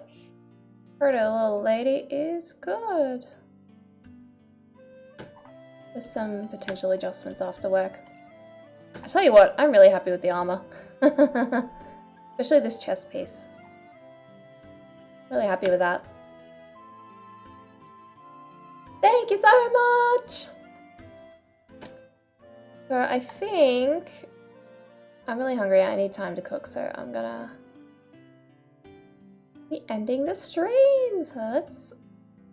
little lady is good. With some potential adjustments after work. I tell you what, I'm really happy with the armor. Especially this chest piece. Really happy with that. Thank you so much! So I think I'm really hungry. I need time to cook, so I'm gonna be ending the stream. So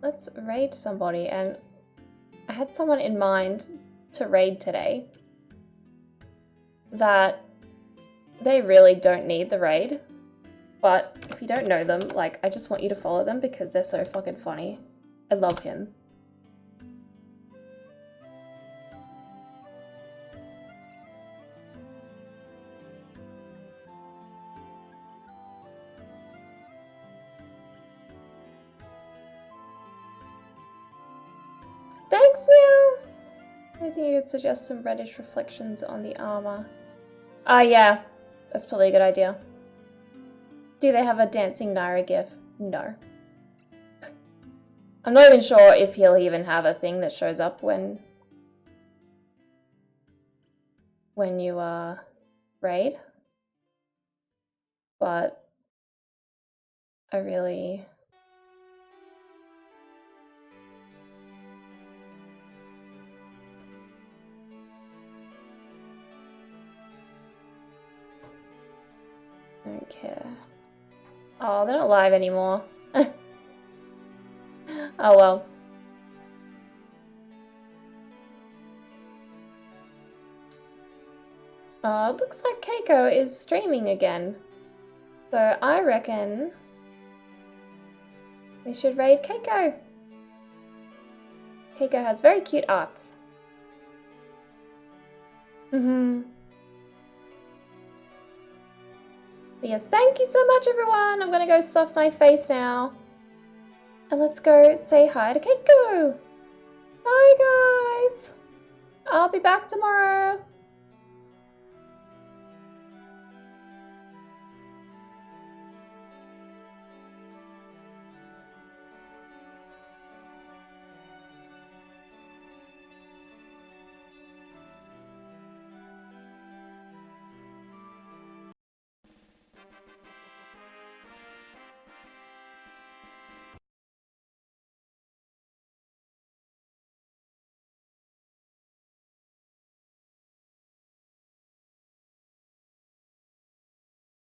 let's raid somebody, and I had someone in mind to raid today that they really don't need the raid, but if you don't know them, like, I just want you to follow them because they're so fucking funny. I love him. Thanks, Meow! I think you would suggest some reddish reflections on the armor. Yeah. That's probably a good idea. Do they have a dancing Naira gif? No. I'm not even sure if he'll even have a thing that shows up when you raid. But I really... don't care. Oh, they're not live anymore. Oh well. Looks like Keiko is streaming again. So I reckon we should raid Keiko. Keiko has very cute arts. But yes, thank you so much, everyone. I'm gonna go stuff my face now. And let's go say hi to Keiko. Bye, guys. I'll be back tomorrow.